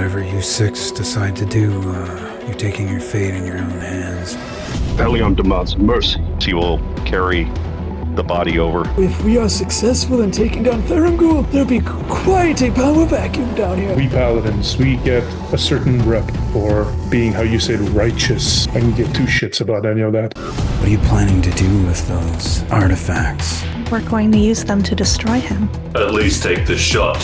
whatever you six decide to do, you're taking your fate in your own hands. Valion demands mercy. He will carry the body over. If we are successful in taking down Thurmgul, there'll be quite a power vacuum down here. We paladins, we get a certain rep for being, how you say, righteous. I can give two shits about any of that. What are you planning to do with those artifacts? We're going to use them to destroy him. At least take the shot.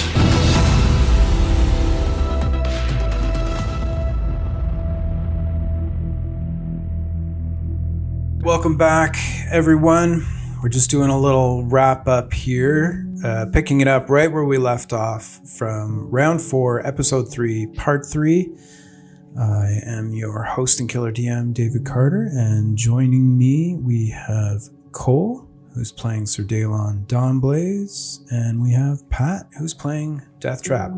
Welcome back, everyone. We're just doing a little wrap up here, picking it up right where we left off from round 4, episode 3, part 3. I am your host and killer DM, David Carter, and joining me we have Cole, who's playing Sir Daelon Dawnblaze, and we have Pat, who's playing Deathtrap.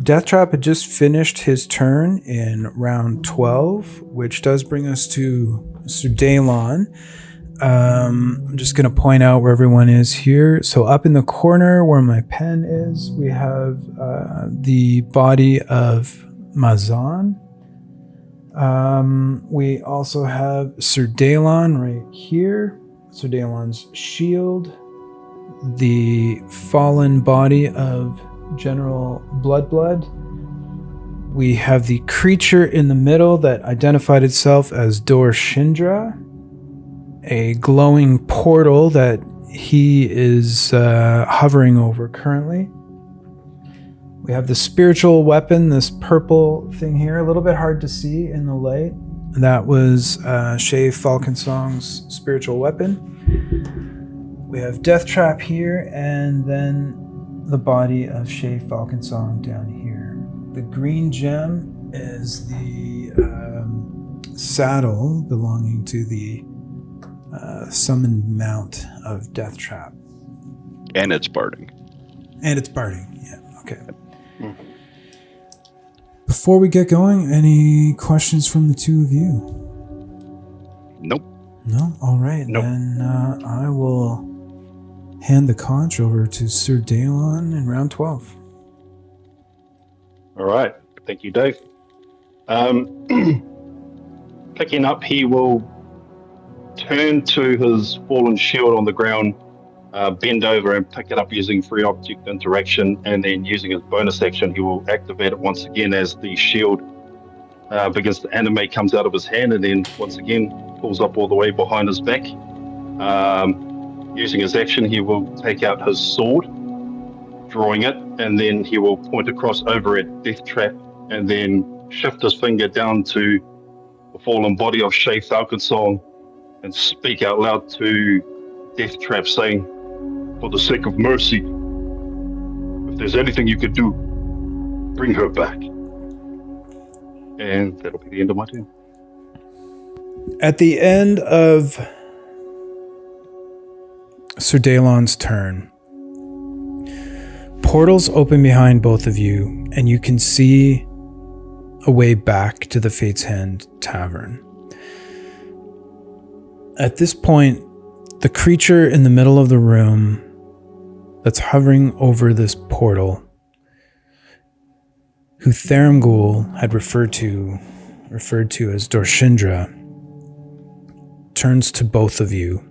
Deathtrap had just finished his turn in round 12, which does bring us to Sir Daelon. I'm just going to point out where everyone is here. So up in the corner where my pen is, we have the body of Mazan. We also have Sir Daelon right here. Sir Daelon's shield. The fallen body of General Bloodblood. We have the creature in the middle that identified itself as Dorshindra. A glowing portal that he is hovering over currently. We have the spiritual weapon, this purple thing here, a little bit hard to see in the light. That was Shay Falconsong's spiritual weapon. We have Deathtrap here, and then the body of Shay Falconsong down here. The green gem is the saddle belonging to the summoned mount of Deathtrap. And it's barding. And it's barding, yeah, okay. Before we get going, any questions from the two of you? Nope. No? All right, Nope. Then I will hand the conch over to Sir Daelon in round 12. All right. Thank you, Dave. Picking up, he will turn to his fallen shield on the ground, bend over and pick it up using free object interaction, and then using his bonus action, he will activate it once again as the shield begins to animate, comes out of his hand, and then once again pulls up all the way behind his back. Using his action, he will take out his sword, drawing it, and then he will point across over at Deathtrap, and then shift his finger down to the fallen body of Shay Falconsong and speak out loud to Deathtrap, saying, "For the sake of mercy, if there's anything you could do, bring her back." And that'll be the end of my turn. At the end of Sir Daelon's turn, portals open behind both of you, and you can see a way back to the Fate's Hand Tavern. At this point, the creature in the middle of the room that's hovering over this portal, who Thurmgul had referred to as Dorshindra, turns to both of you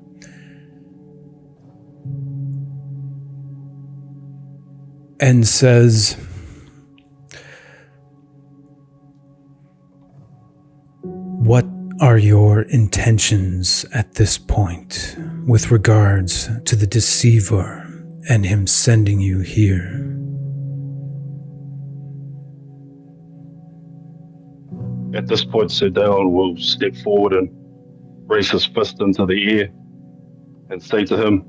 and says, "What are your intentions at this point with regards to the deceiver and him sending you here?" At this point, Sir Daelon will step forward and raise his fist into the air and say to him,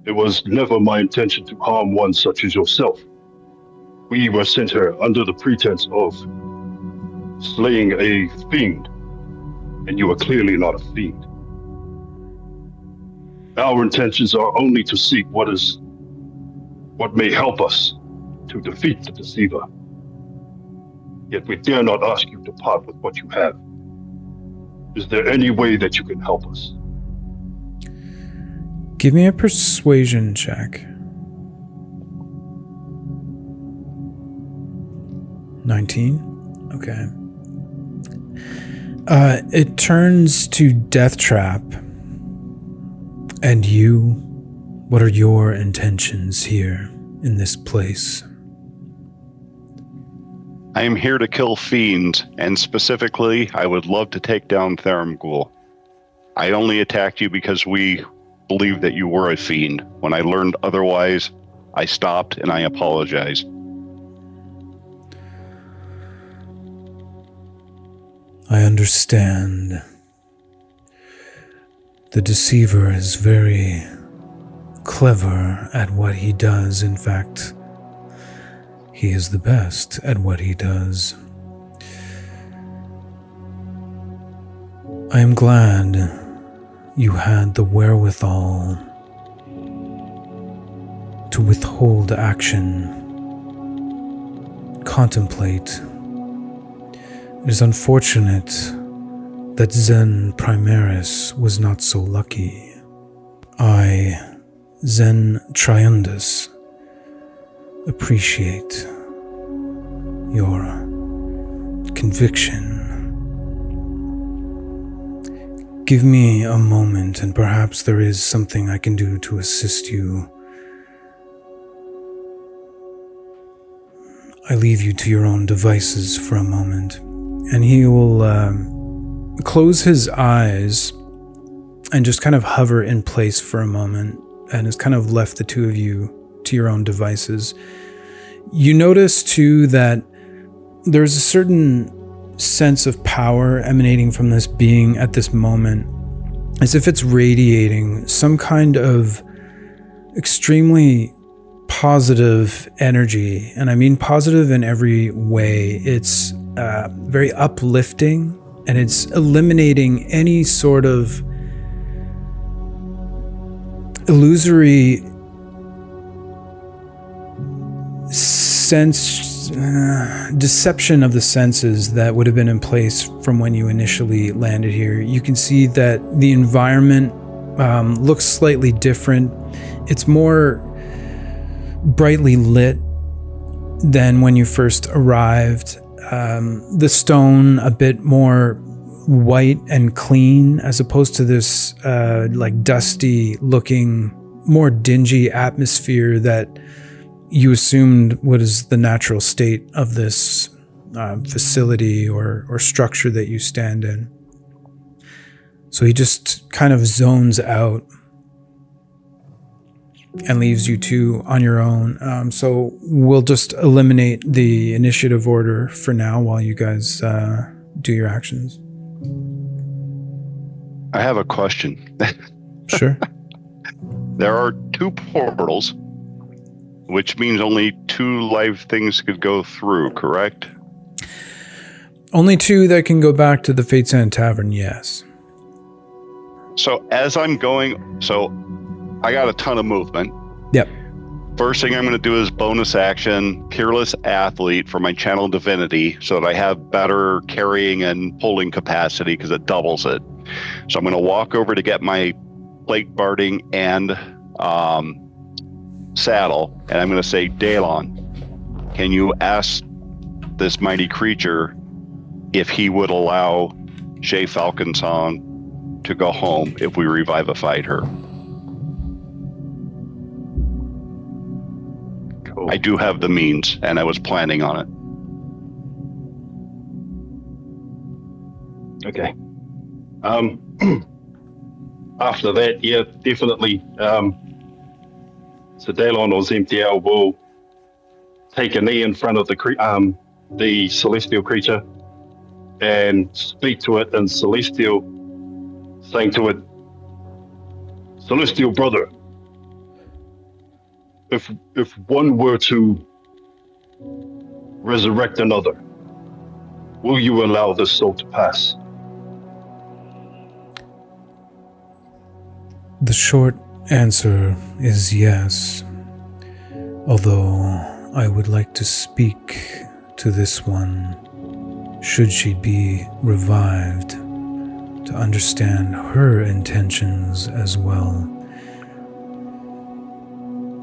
"It was never my intention to harm one such as yourself. We were sent here under the pretense of slaying a fiend, and you are clearly not a fiend. Our intentions are only to seek what may help us to defeat the deceiver. Yet we dare not ask you to part with what you have. Is there any way that you can help us?" Give me a persuasion check. 19? Okay. It turns to Deathtrap. And you, what are your intentions here in this place? I am here to kill fiends, and specifically, I would love to take down Thurmgul. I only attacked you because we believed that you were a fiend. When I learned otherwise, I stopped and I apologize. I understand. The deceiver is very clever at what he does. In fact, he is the best at what he does. I am glad you had the wherewithal to withhold action, contemplate. It is unfortunate that Xzen'Primaris was not so lucky. I, Xzen'Triundus, appreciate your conviction. Give me a moment, and perhaps there is something I can do to assist you. I leave you to your own devices for a moment. And he will close his eyes and just kind of hover in place for a moment, and has kind of left the two of you to your own devices. You notice too that there's a certain sense of power emanating from this being at this moment, as if it's radiating some kind of extremely positive energy. And I mean positive in every way. It's very uplifting, and it's eliminating any sort of illusory deception of the senses that would have been in place from when you initially landed here. You can see that the environment looks slightly different. It's more brightly lit than when you first arrived. The stone a bit more white and clean, as opposed to this like dusty looking, more dingy atmosphere that you assumed was the natural state of this facility or structure that you stand in. So he just kind of zones out and leaves you two on your own. So we'll just eliminate the initiative order for now while you guys do your actions. I have a question. Sure. There are 2 portals, which means only 2 live things could go through, correct? Only 2 that can go back to the Fate Sand Tavern, yes. So as I'm going, so I got a ton of movement. Yep. First thing I'm going to do is bonus action, Peerless Athlete for my Channel Divinity, so that I have better carrying and pulling capacity because it doubles it. So I'm going to walk over to get my plate barding and saddle, and I'm going to say, Dalon, can you ask this mighty creature if he would allow Shay Falconsong to go home if we revivified her? Cool. I do have the means, and I was planning on it. Okay. After that, yeah, definitely. So Dalon or Xzen'Thiel will take a knee in front of the celestial creature and speak to it in celestial, saying to it, "Celestial brother, if one were to resurrect another, will you allow this soul to pass?" The short answer is yes, although I would like to speak to this one, should she be revived, to understand her intentions as well.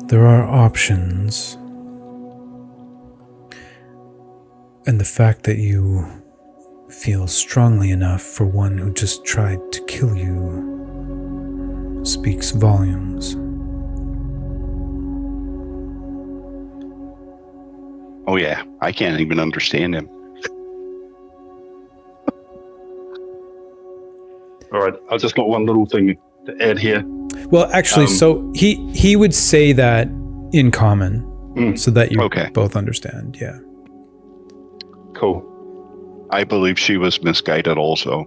There are options, And the fact that you feel strongly enough for one who just tried to kill you speaks volumes. Oh yeah, I can't even understand him. All right, I just got one little thing to add here. Well, actually, so he would say that in common, so that you both understand. Yeah. Cool. I believe she was misguided also.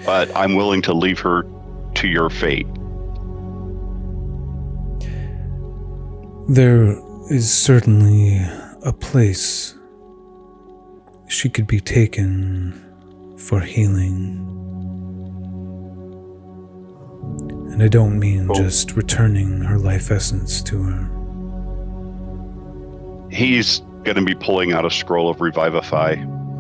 But I'm willing to leave her to your fate. There is certainly a place she could be taken for healing. And I don't mean just returning her life essence to her. He's going to be pulling out a scroll of Revivify,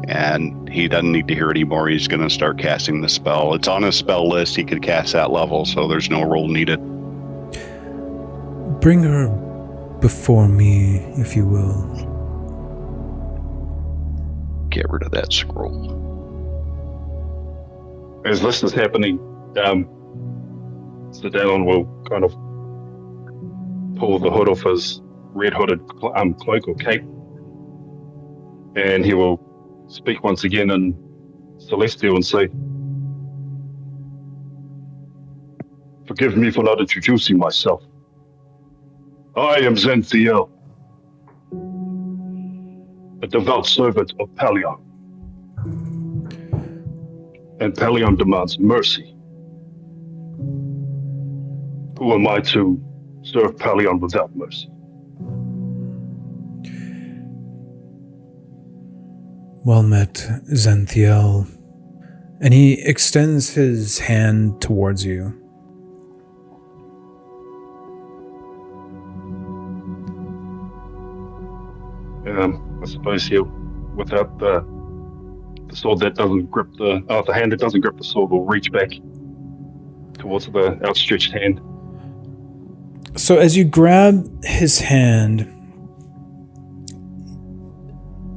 and he doesn't need to hear anymore. He's going to start casting the spell. It's on his spell list. He could cast that level, so there's no roll needed. Bring her before me, if you will. Get rid of that scroll. As this is happening, Xzen'Thiel will kind of pull the hood off his red-hooded cloak or cape, and he will speak once again in Celestial and say, "Forgive me for not introducing myself. I am Xzen'Thiel, a devout servant of Palion. And Palion demands mercy. Who am I to serve Palion without mercy?" Well met, Xzen'Thiel. And he extends his hand towards you. I suppose he'll, without the sword that doesn't grip the hand that doesn't grip the sword, will reach back towards the outstretched hand. So as you grab his hand,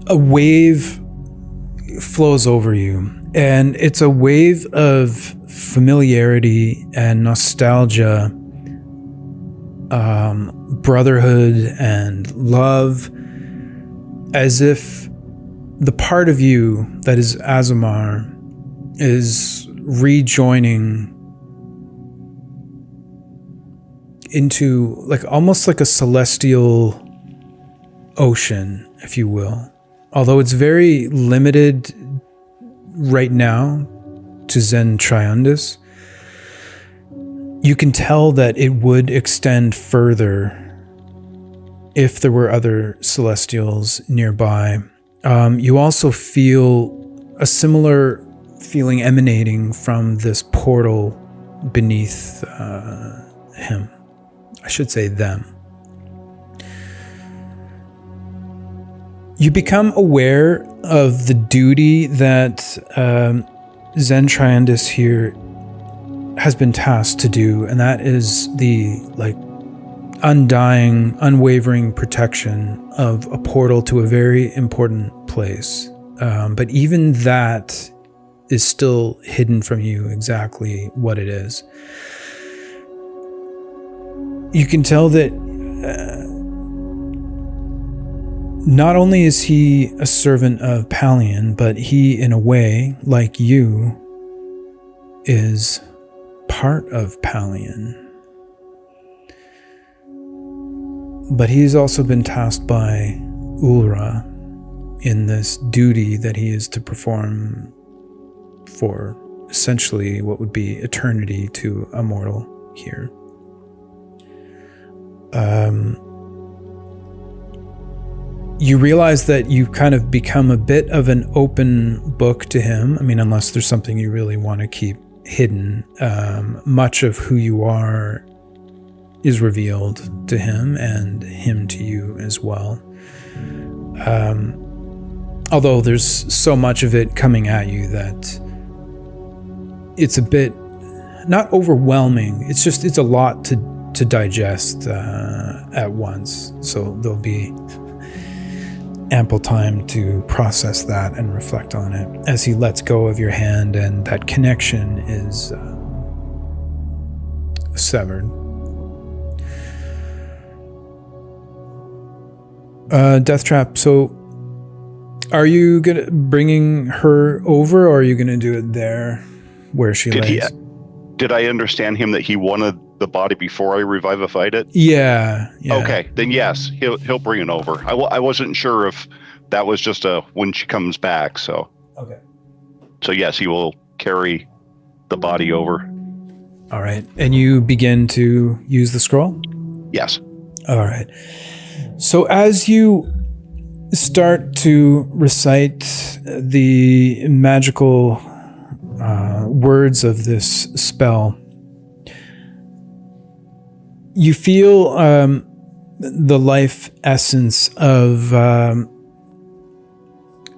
a wave flows over you, and it's a wave of familiarity and nostalgia, brotherhood and love, as if the part of you that is Aasimar is rejoining into almost like a celestial ocean, if you will. Although it's very limited right now to Xen Triundus, you can tell that it would extend further if there were other Celestials nearby. You also feel a similar feeling emanating from this portal beneath him. I should say them. You become aware of the duty that Xen Triundus here has been tasked to do, and that is the undying, unwavering protection of a portal to a very important place. But even that is still hidden from you exactly what it is. You can tell that not only is he a servant of Palion, but he, in a way, like you, is part of Palion. But he's also been tasked by Ulra in this duty that he is to perform for essentially what would be eternity to a mortal here. You realize that you've kind of become a bit of an open book to him. I mean, unless there's something you really want to keep hidden. Much of who you are is revealed to him, and him to you as well. Although there's so much of it coming at you that it's a bit, not overwhelming, it's a lot to to digest at once. So there'll be ample time to process that and reflect on it as he lets go of your hand and that connection is severed. Deathtrap, so are you bringing her over, or are you gonna do it there where she lays? Did I understand him that he wanted the body before I revivified it? Yeah. Okay, then yes, he'll bring it over. I wasn't sure if that was just when she comes back. So okay. So yes, he will carry the body over. All right, and you begin to use the scroll? Yes. All right. So as you start to recite the magical words of this spell, you feel the life essence of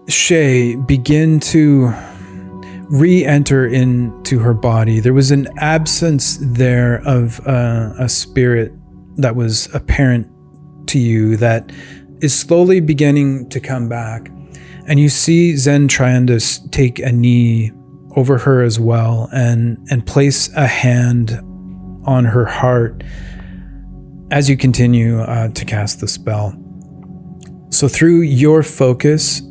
Shay begin to re-enter into her body. There was an absence there of a spirit that was apparent to you that is slowly beginning to come back. And you see Xen trying to take a knee over her as well and place a hand on her heart as you continue to cast the spell. So through your focus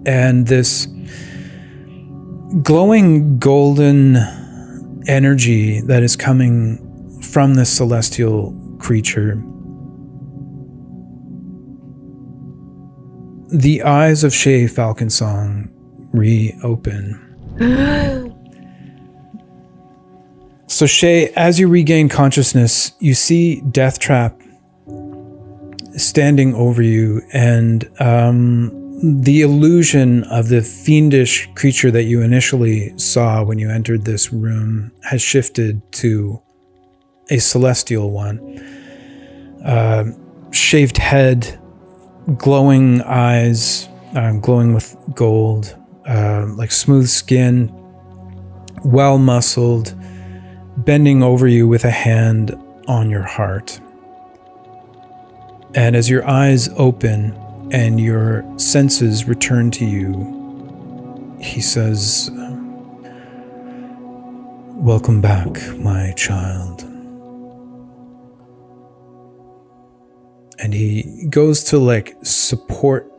and this glowing golden energy that is coming from this celestial creature, the eyes of Shay Falconsong reopen. So Shay, as you regain consciousness, you see Deathtrap standing over you, and the illusion of the fiendish creature that you initially saw when you entered this room has shifted to a celestial one. Shaved head, glowing eyes, glowing with gold, like smooth skin, well-muscled, bending over you with a hand on your heart. And as your eyes open and your senses return to you, he says, "Welcome back, my child." And he goes to support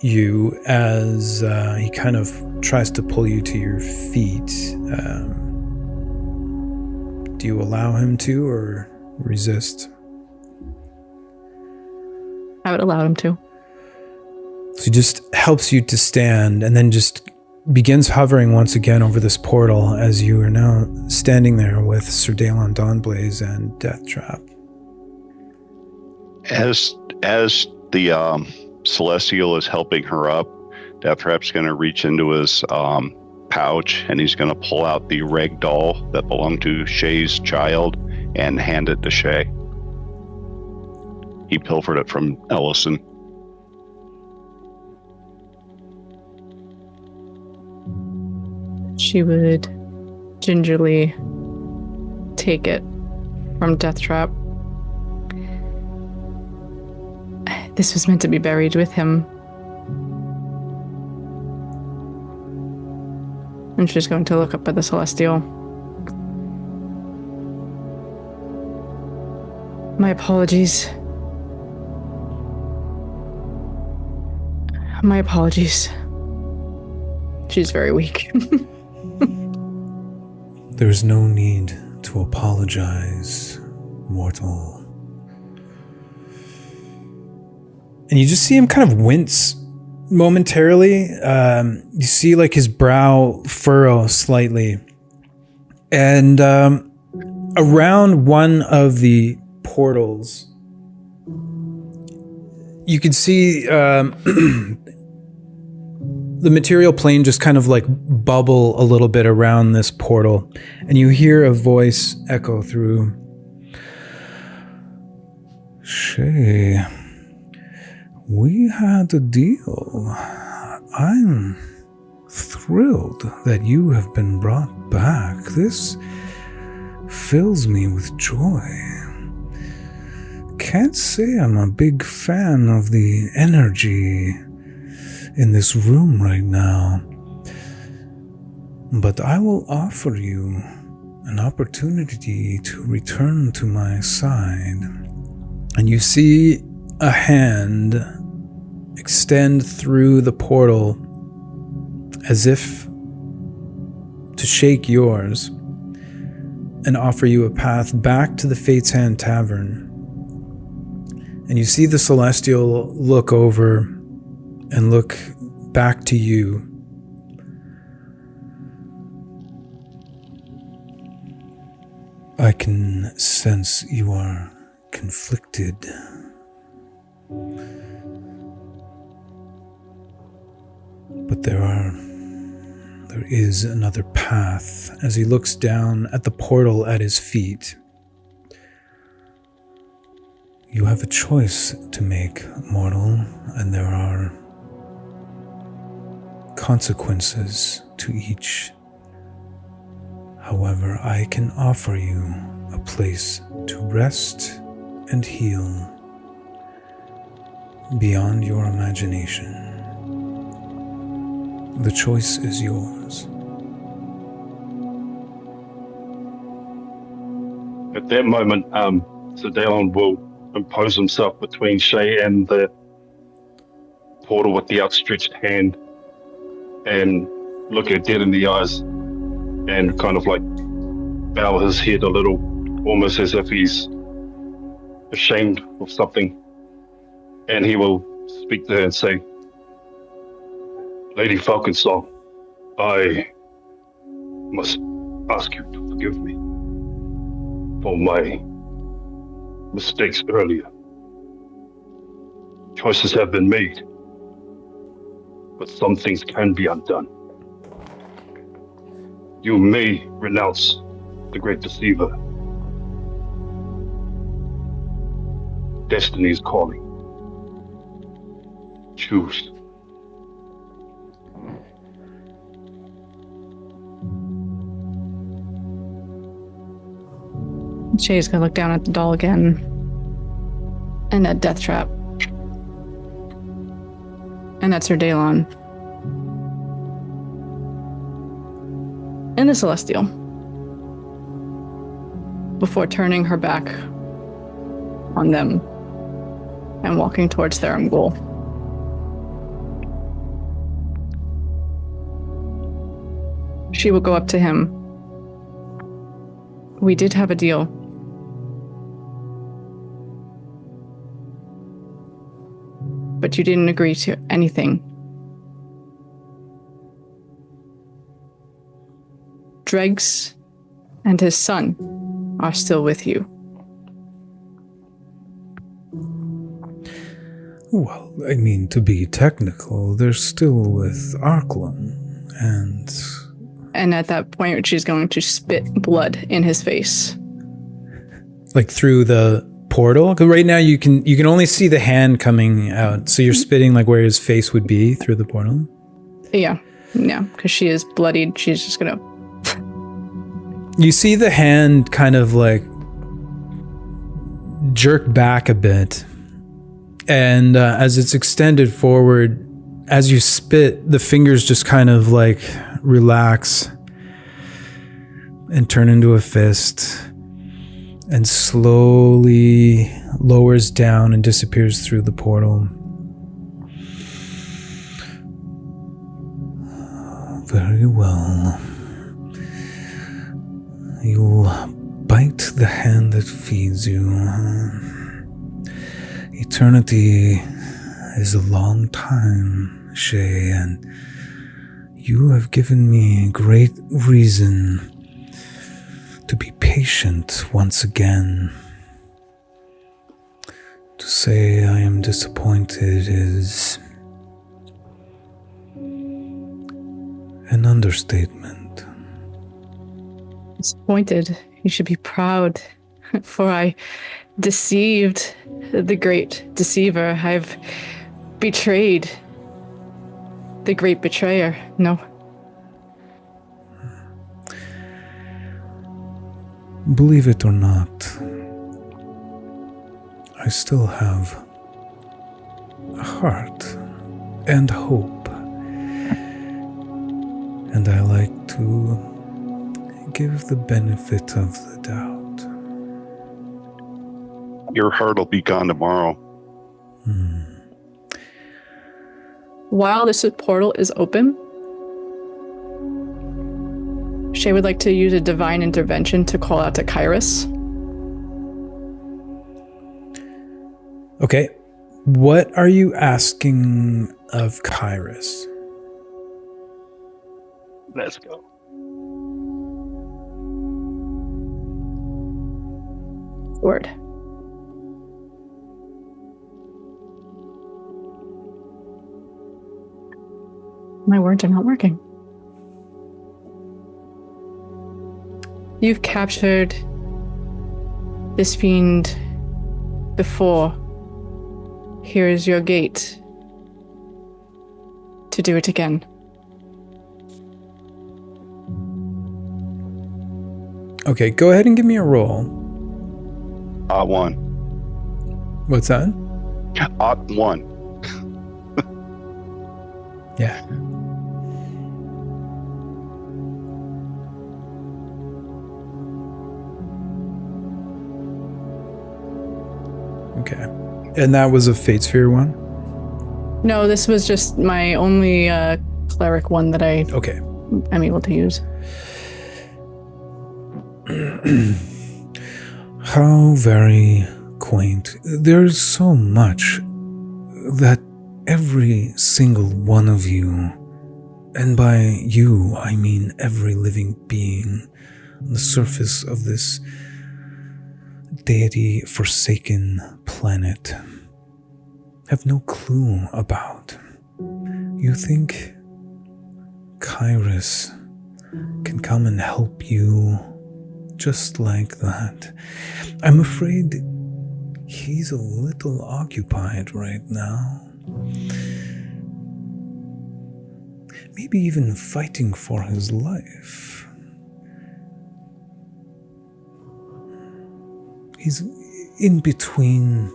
you as he kind of tries to pull you to your feet. Do you allow him to, or resist? I would allow him to. So he just helps you to stand and then just begins hovering once again over this portal as you are now standing there with Sir Daelon Dawnblaze and Deathtrap. As the Celestial is helping her up, Deathtrap's going to reach into his pouch and he's going to pull out the rag doll that belonged to Shay's child and hand it to Shay. He pilfered it from Ellison. She would gingerly take it from Deathtrap. This was meant to be buried with him. And she's going to look up at the Celestial. My apologies. My apologies. She's very weak. There's no need to apologize, mortal. And you just see him kind of wince momentarily. You see his brow furrow slightly. And around one of the portals, you can see the material plane just kind of bubble a little bit around this portal. And you hear a voice echo through. Shay, we had a deal. I'm thrilled that you have been brought back. This fills me with joy. can't say I'm a big fan of the energy in this room right now. But I will offer you an opportunity to return to my side. And you see a hand extend through the portal as if to shake yours and offer you a path back to the Fate's Hand Tavern. And you see the Celestial look over and look back to you. I can sense you are conflicted. But there is another path. As he looks down at the portal at his feet, you have a choice to make, mortal, and there are consequences to each. However, I can offer you a place to rest and heal beyond your imagination. The choice is yours. At that moment, Xzen'Thiel will impose himself between Shay and the portal with the outstretched hand and look her dead in the eyes and kind of like bow his head a little, almost as if he's ashamed of something. And he will speak to her and say, Lady Falconsong, I must ask you to forgive me for my mistakes earlier. Choices have been made, but some things can be undone. You may renounce the great deceiver. Destiny is calling. Choose. Shay's gonna look down at the doll again. And at Deathtrap. And that's her Daylon. And the Celestial. Before turning her back on them and walking towards Thurmgul. She will go up to him. We did have a deal. But you didn't agree to anything. Dregs and his son are still with you. Well, I mean, to be technical, they're still with Arklum, And at that point, she's going to spit blood in his face. like through the portal? Because right now you can only see the hand coming out, so you're spitting like where his face would be through the portal? Yeah, because she is bloodied. She's just gonna... You see the hand kind of like jerk back a bit, and as it's extended forward, as you spit, the fingers just kind of like relax and turn into a fist and slowly lowers down and disappears through the portal. Very well. You'll bite the hand that feeds you. Eternity is a long time, Shay, and you have given me great reason to be patient once again. To say I am disappointed is an understatement. Disappointed. You should be proud, for I deceived the great deceiver. I've betrayed the great betrayer. No. Believe it or not, I still have a heart and hope. And I like to give the benefit of the doubt. Your heart will be gone tomorrow. While this portal is open, Shay would like to use a divine intervention to call out to Kairos. Okay. What are you asking of Kairos? Let's go. Word. My words are not working. You've captured this fiend before. Here is your gate to do it again. Okay, go ahead and give me a roll. 1. What's that? 1. Yeah. Okay. And that was a Fate Sphere one? No, this was just my only cleric one that I Okay. am able to use. How very quaint. There's so much that every single one of you, and by you I mean every living being on the surface of this deity-forsaken planet, have no clue about. You think Kairos can come and help you just like that? I'm afraid he's a little occupied right now. Maybe even fighting for his life. He's in between.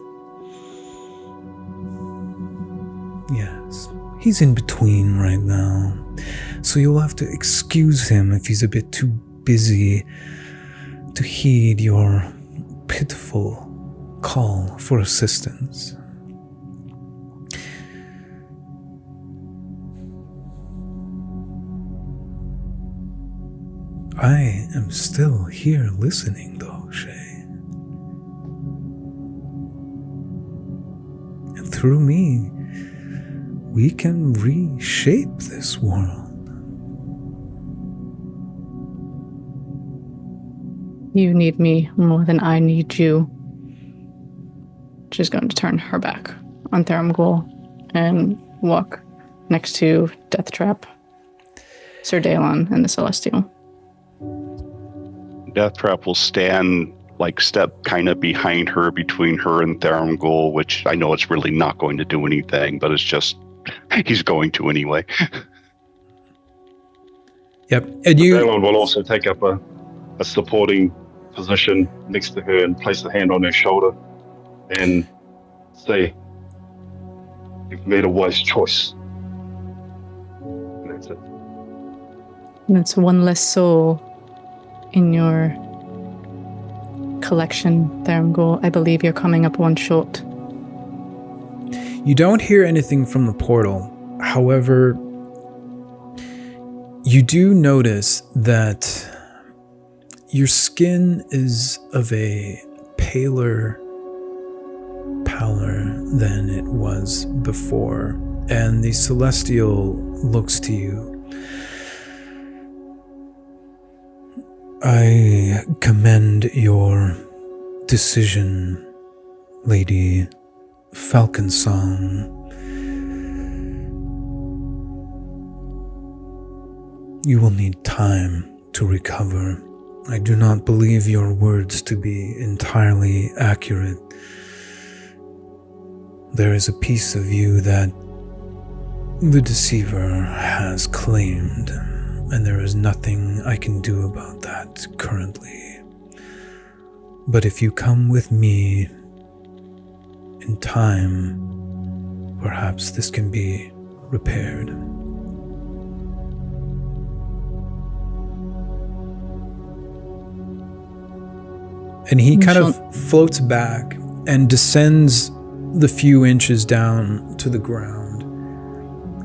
Yes, he's in between right now. So you'll have to excuse him if he's a bit too busy to heed your pitiful call for assistance. I am still here listening, though, Shay. And through me, we can reshape this world. You need me more than I need you. She's going to turn her back on Theramgul and walk next to Deathtrap, Sir Daelon, and the Celestial. Deathtrap will stand step kind of behind her, between her and Theramgul, which I know it's really not going to do anything, but it's just, he's going to anyway. Yep, and you... Daelon will also take up a supporting position next to her and place a hand on her shoulder and say, "You've made a wise choice." And that's it. And it's one less soul in your collection, Theramgul. I believe you're coming up one short. You don't hear anything from the portal. However, you do notice that your skin is of a paler pallor than it was before, and the Celestial looks to you. I commend your decision, Lady Falconsong. You will need time to recover. I do not believe your words to be entirely accurate. There is a piece of you that the deceiver has claimed, and there is nothing I can do about that currently. But if you come with me, in time, perhaps this can be repaired. And he kind of floats back and descends the few inches down to the ground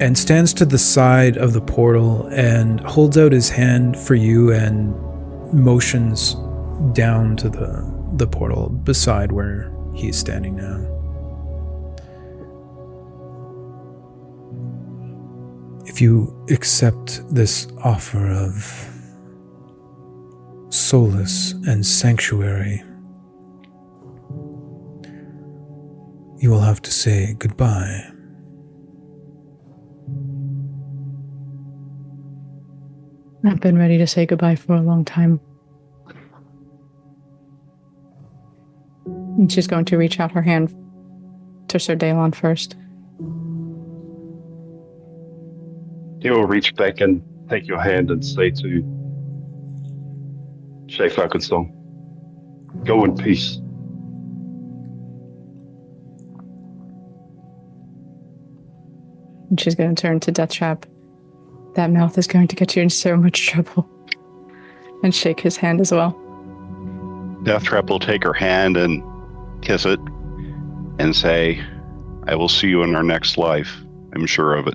and stands to the side of the portal and holds out his hand for you and motions down to the portal beside where he's standing now. If you accept this offer of solace and sanctuary, you will have to say goodbye. I've been ready to say goodbye for a long time. And she's going to reach out her hand to Sir Daelon first. He will reach back and take your hand and say to Shay Falconsong, go in peace. And she's going to turn to Deathtrap. That mouth is going to get you in so much trouble. And shake his hand as well. Deathtrap will take her hand and kiss it and say, I will see you in our next life. I'm sure of it.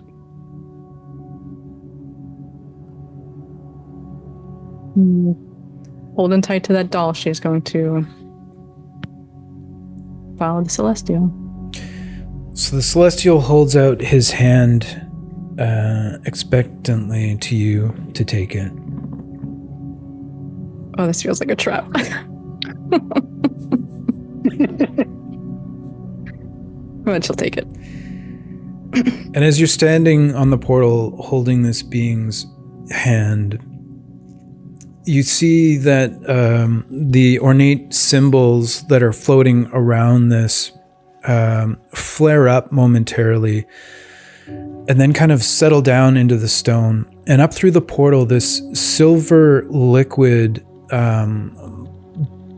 Holding tight to that doll, she's going to follow the Celestial. So the Celestial holds out his hand expectantly to you to take it. Oh, this feels like a trap. But she'll take it. And as you're standing on the portal holding this being's hand, you see that the ornate symbols that are floating around this flare up momentarily and then kind of settle down into the stone. And up through the portal, this silver liquid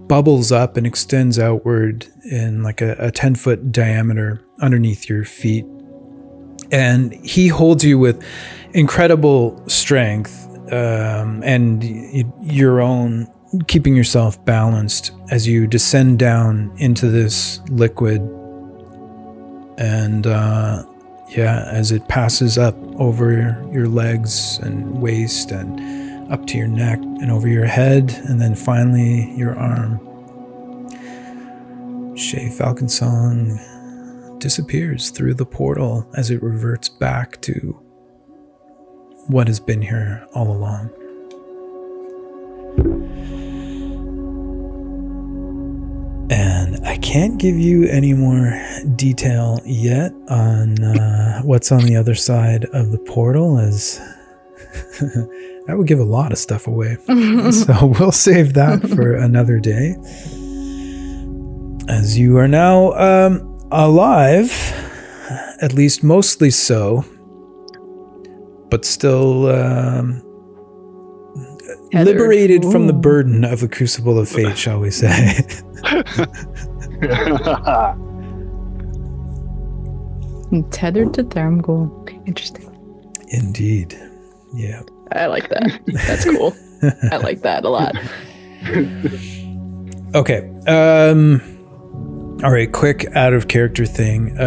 bubbles up and extends outward in like a 10-foot diameter underneath your feet. And he holds you with incredible strength and your own keeping yourself balanced as you descend down into this liquid. And as it passes up over your legs and waist and up to your neck and over your head and then finally your arm, Shay Falconsong disappears through the portal as it reverts back to what has been here all along. And I can't give you any more detail yet on what's on the other side of the portal, as that would give a lot of stuff away. So we'll save that for another day. As you are now alive, at least mostly so, but still liberated from the burden of the Crucible of Fate, shall we say. Tethered to Thermgul. Interesting. Indeed. Yeah. I like that. That's cool. I like that a lot. Okay. All right, quick out of character thing.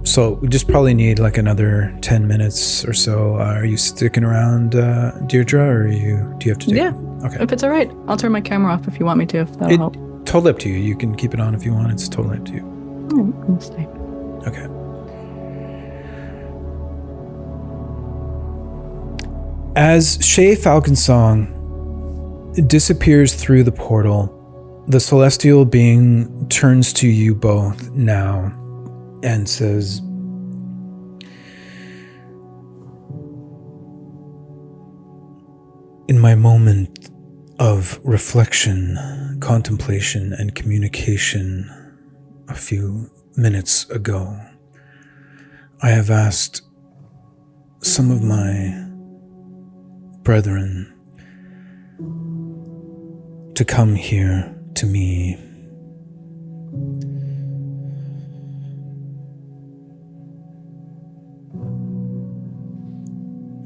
So we just probably need like another 10 minutes or so. Are you sticking around, Deirdre, or do you have to do Yeah. Okay. If it's all right, I'll turn my camera off if you want me to, if that'll help. Totally up to you. You can keep it on if you want. It's totally up to you. I'll stay. Okay. As Shay Falconsong disappears through the portal, the celestial being turns to you both now and says, in my moment of reflection, contemplation, and communication a few minutes ago, I have asked some of my brethren to come here to me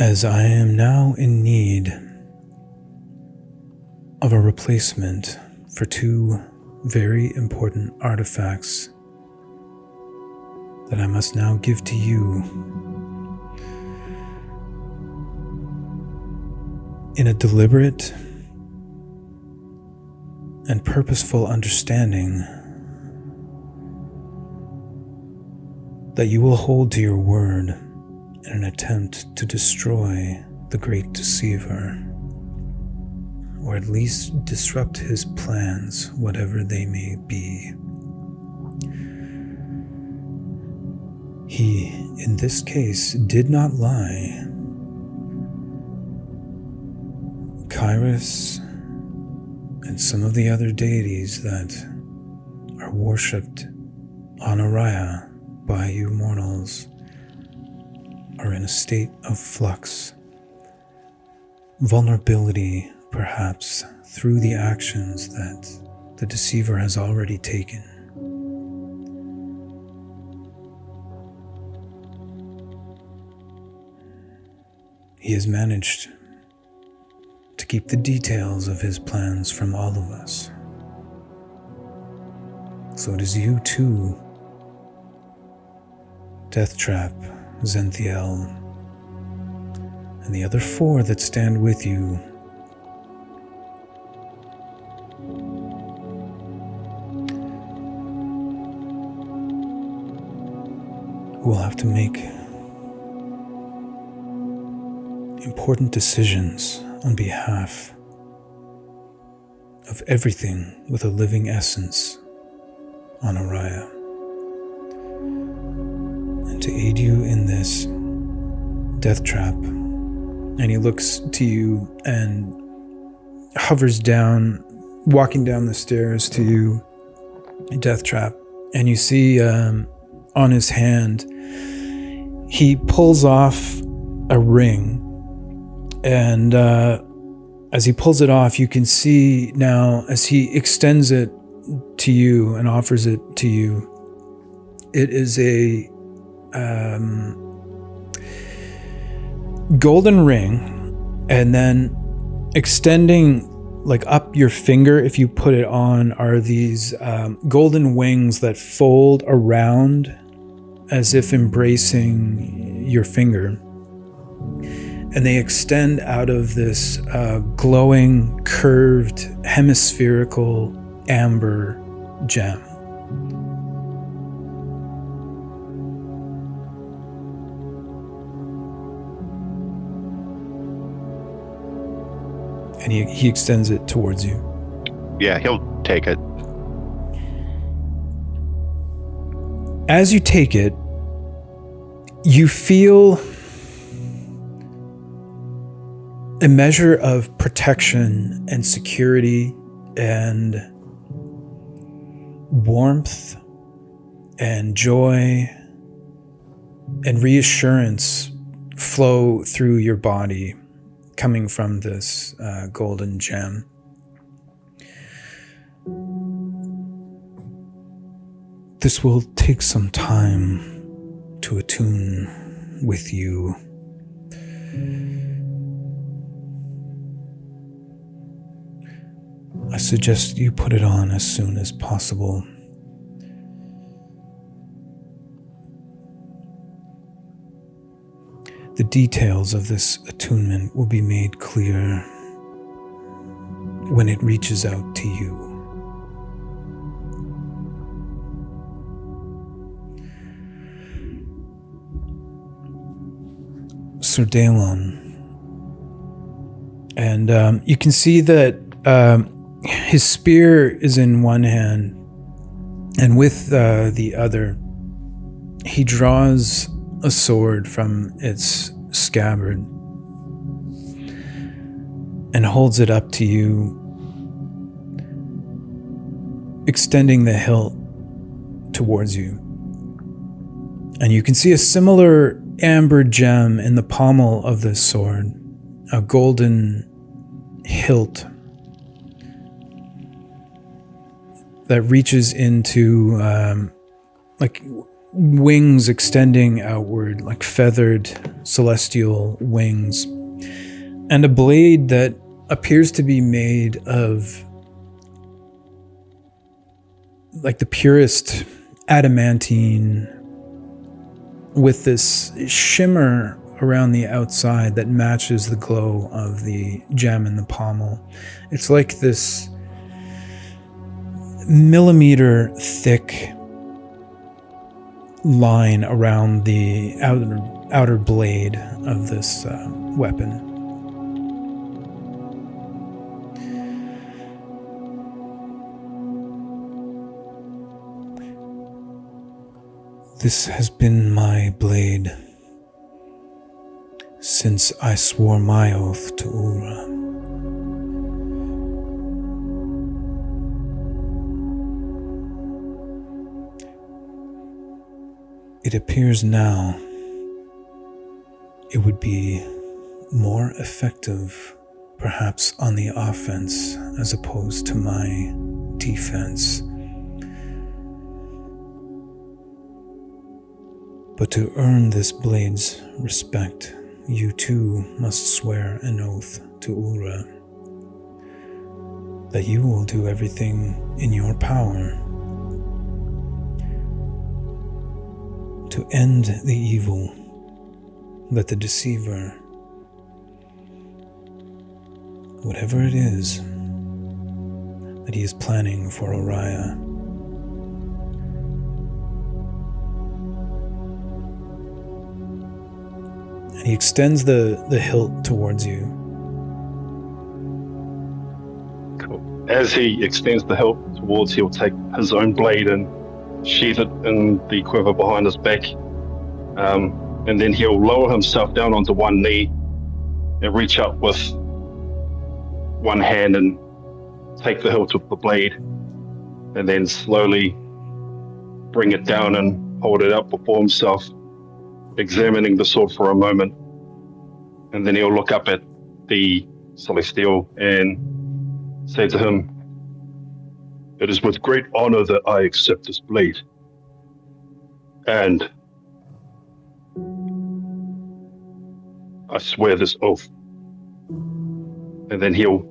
as I am now in need of a replacement for two very important artifacts that I must now give to you in a deliberate and purposeful understanding that you will hold to your word in an attempt to destroy the great deceiver, or at least disrupt his plans, whatever they may be. He, in this case, did not lie. Kairos and some of the other deities that are worshipped on Araya by you mortals are in a state of flux. Vulnerability, perhaps, through the actions that the deceiver has already taken. He has managed to keep the details of his plans from all of us. So it is you too, Deathtrap, Xzen'Thiel, and the other four that stand with you who will have to make important decisions on behalf of everything with a living essence on Araya. And to aid you in this, Deathtrap, and he looks to you and hovers down, walking down the stairs to you, Deathtrap, and you see on his hand, he pulls off a ring. And as he pulls it off, you can see now, as he extends it to you and offers it to you, it is a golden ring, and then extending like up your finger, if you put it on, are these golden wings that fold around as if embracing your finger. And they extend out of this glowing, curved, hemispherical amber gem. And he extends it towards you. Yeah, he'll take it. As you take it, you feel a measure of protection and security and warmth and joy and reassurance flow through your body, coming from this golden gem. This will take some time to attune with you. I suggest you put it on as soon as possible. The details of this attunement will be made clear when it reaches out to you. Sir Daelon. And you can see that his spear is in one hand, and with the other, he draws a sword from its scabbard and holds it up to you, extending the hilt towards you. And you can see a similar amber gem in the pommel of this sword, a golden hilt that reaches into like wings extending outward, like feathered celestial wings, and a blade that appears to be made of like the purest adamantine, with this shimmer around the outside that matches the glow of the gem in the pommel. It's like this millimeter thick line around the outer blade of this weapon. This has been my blade since I swore my oath to Ulra. It appears now it would be more effective, perhaps on the offense as opposed to my defense. But to earn this blade's respect, you too must swear an oath to Ulra that you will do everything in your power to end the evil that the deceiver, whatever it is that he is planning for Oriah, and he extends the hilt towards you. Cool. As he extends the hilt towards, he'll take his own blade and sheath it in the quiver behind his back. And then he'll lower himself down onto one knee and reach up with one hand and take the hilt of the blade, and then slowly bring it down and hold it up before himself, examining the sword for a moment. And then he'll look up at the Celestial and say to him, "It is with great honor that I accept this blade. And I swear this oath." And then he'll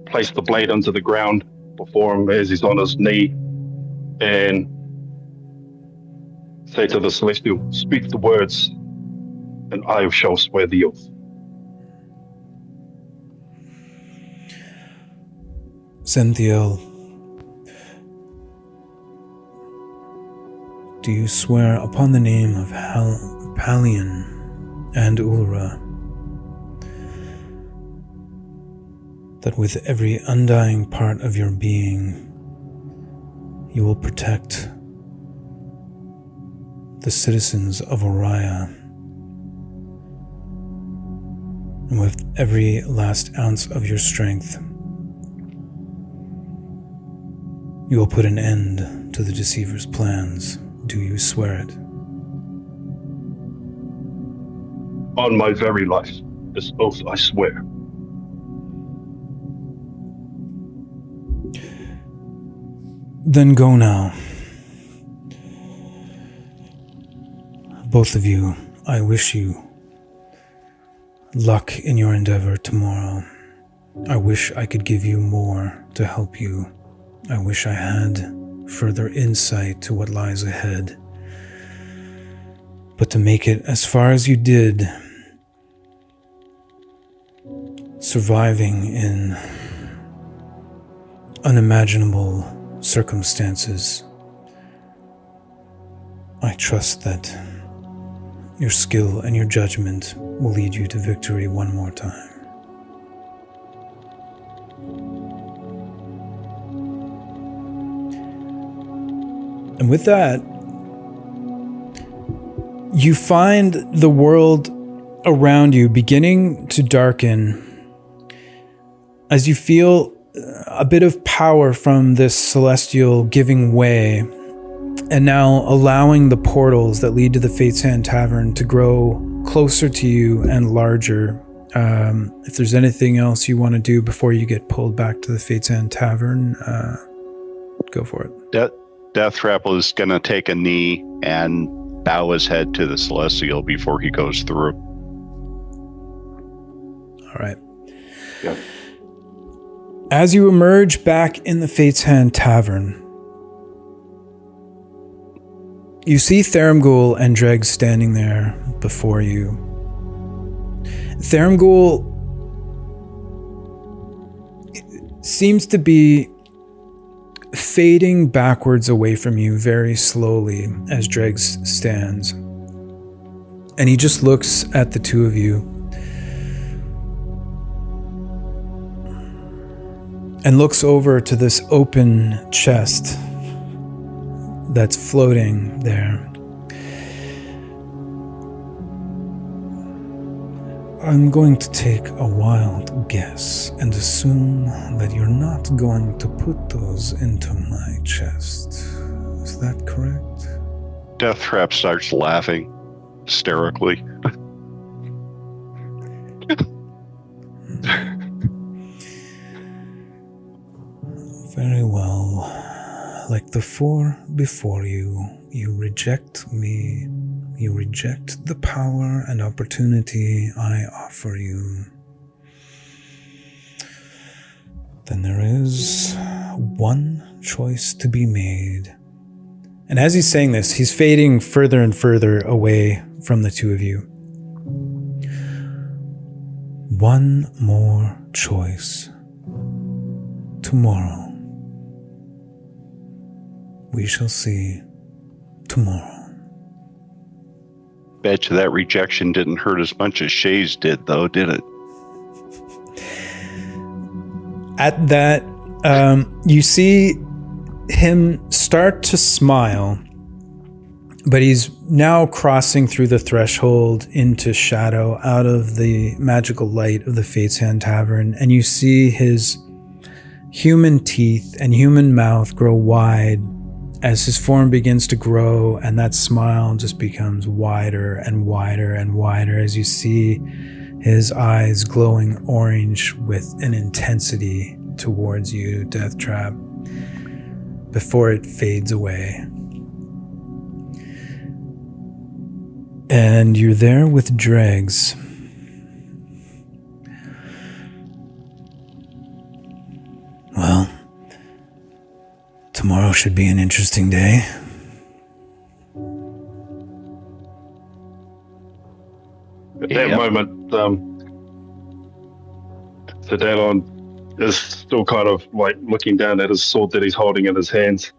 place the blade onto the ground before him as he's on his knee and say to the Celestial, "Speak the words, and I shall swear the oath." Xzen'Thiel, do you swear upon the name of Palian and Ulra that with every undying part of your being you will protect the citizens of Oriah, and with every last ounce of your strength you will put an end to the deceiver's plans? Do you swear it? On my very life, this oath I swear. Then go now. Both of you, I wish you luck in your endeavor tomorrow. I wish I could give you more to help you. I wish I had further insight to what lies ahead. But to make it as far as you did, surviving in unimaginable circumstances, I trust that your skill and your judgment will lead you to victory one more time. And with that, you find the world around you beginning to darken as you feel a bit of power from this celestial giving way, and now allowing the portals that lead to the Fate's Hand Tavern to grow closer to you and larger. If there's anything else you want to do before you get pulled back to the Fate's Hand Tavern, go for it. Deathtrap is going to take a knee and bow his head to the Celestial before he goes through. All right. Yeah. As you emerge back in the Fate's Hand Tavern, you see Thermghoul and Dregs standing there before you. Thermghoul seems to be fading backwards away from you very slowly as Dregs stands. And he just looks at the two of you and looks over to this open chest that's floating there. I'm going to take a wild guess and assume that you're not going to put those into my chest. Is that correct? Deathtrap starts laughing hysterically. Very well. Like the four before you, you reject me. You reject the power and opportunity I offer you. Then there is one choice to be made. And as he's saying this, he's fading further and further away from the two of you. One more choice. Tomorrow. We shall see tomorrow. Bet you that rejection didn't hurt as much as Shay's did, though, did it? At that, you see him start to smile, but he's now crossing through the threshold into shadow out of the magical light of the Fate's Hand Tavern, and you see his human teeth and human mouth grow wide as his form begins to grow, and that smile just becomes wider and wider and wider as you see his eyes glowing orange with an intensity towards you, Deathtrap, before it fades away. And you're there with Dregs. Well, tomorrow should be an interesting day. At that moment, Xzen'Thiel is still kind of like looking down at his sword that he's holding in his hands.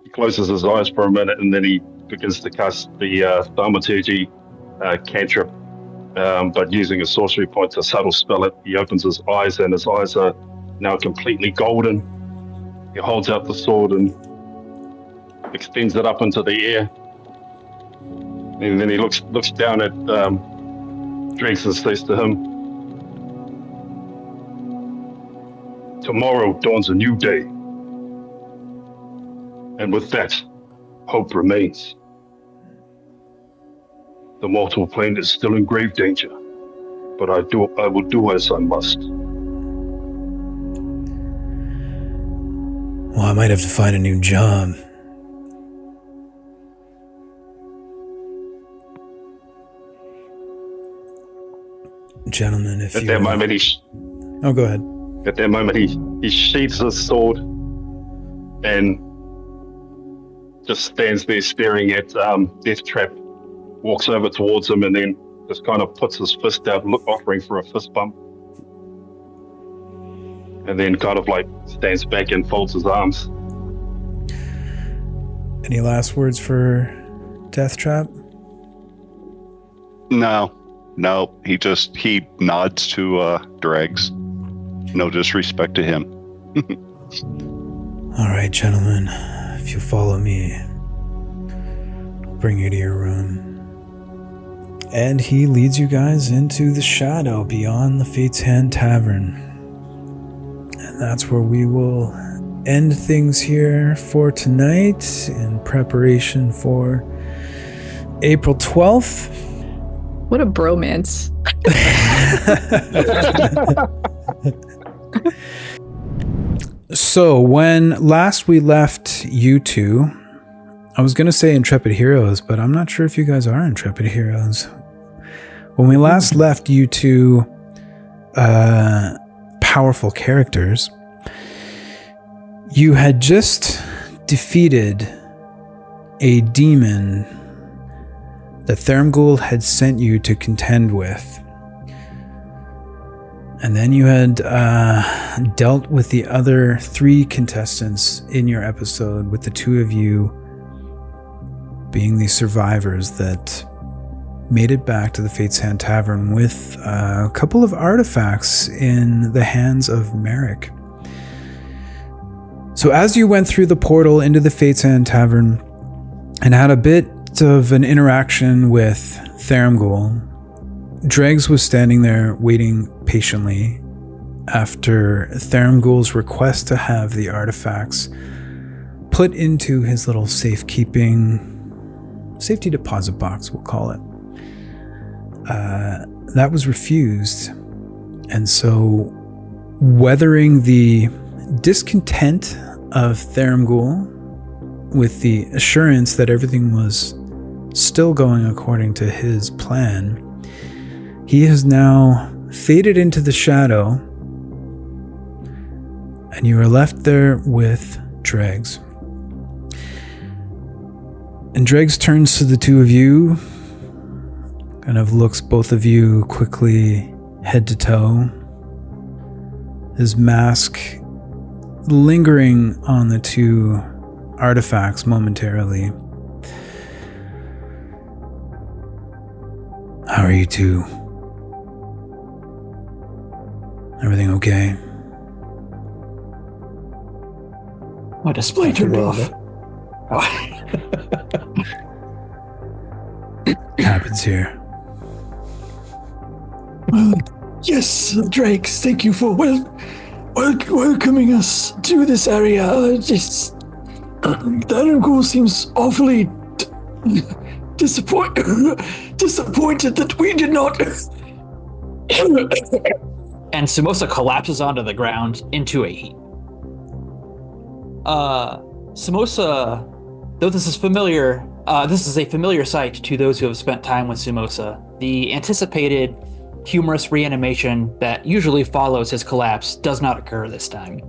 He closes his eyes for a minute and then he begins to cast the thaumaturgy cantrip, but using a sorcery point to subtle spell it. He opens his eyes and his eyes are now completely golden. He holds out the sword and extends it up into the air. And then he looks down at Dregs and says to him, "Tomorrow dawns a new day. And with that, hope remains. The mortal plane is still in grave danger, but I will do as I must." Well, I might have to find a new job. Gentlemen, if At you... that moment, Oh, go ahead. At that moment, he sheathes his sword and just stands there staring at Deathtrap, walks over towards him and then just kind of puts his fist out, offering for a fist bump. And then kind of like stands back and folds his arms. Any last words for Deathtrap? No. He nods to Dregs. No disrespect to him. All right, gentlemen, if you follow me, I'll bring you to your room. And he leads you guys into the shadow beyond the Fate's Hand Tavern. And that's where we will end things here for tonight in preparation for April 12th. What a bromance. So when last we left you two, I was going to say Intrepid Heroes, but I'm not sure if you guys are Intrepid Heroes. When we last left you two, powerful characters. You had just defeated a demon that Thurmgul had sent you to contend with. And then you had dealt with the other 3 contestants in your episode, with the 2 of you being the survivors that made it back to the Fate's Hand Tavern with a couple of artifacts in the hands of Marik. So as you went through the portal into the Fate's Hand Tavern and had a bit of an interaction with Thurmgul, Dregs was standing there waiting patiently after Thurmgul's request to have the artifacts put into his little safety deposit box, we'll call it. That was refused. And so, weathering the discontent of Thurmgul with the assurance that everything was still going according to his plan, he has now faded into the shadow, and you are left there with Dregs. And Dregs turns to the 2 of you, kind of looks both of you quickly head to toe, his mask lingering on the 2 artifacts momentarily. How are you 2? Everything okay? My display turned off. Happens here. Well, yes, Drakes, thank you for welcoming us to this area. Thurmgul seems awfully disappointed that we did not. And Ssumoza collapses onto the ground into a heap. Ssumoza, though this is familiar, this is a familiar sight to those who have spent time with Ssumoza. The anticipated humorous reanimation that usually follows his collapse does not occur this time,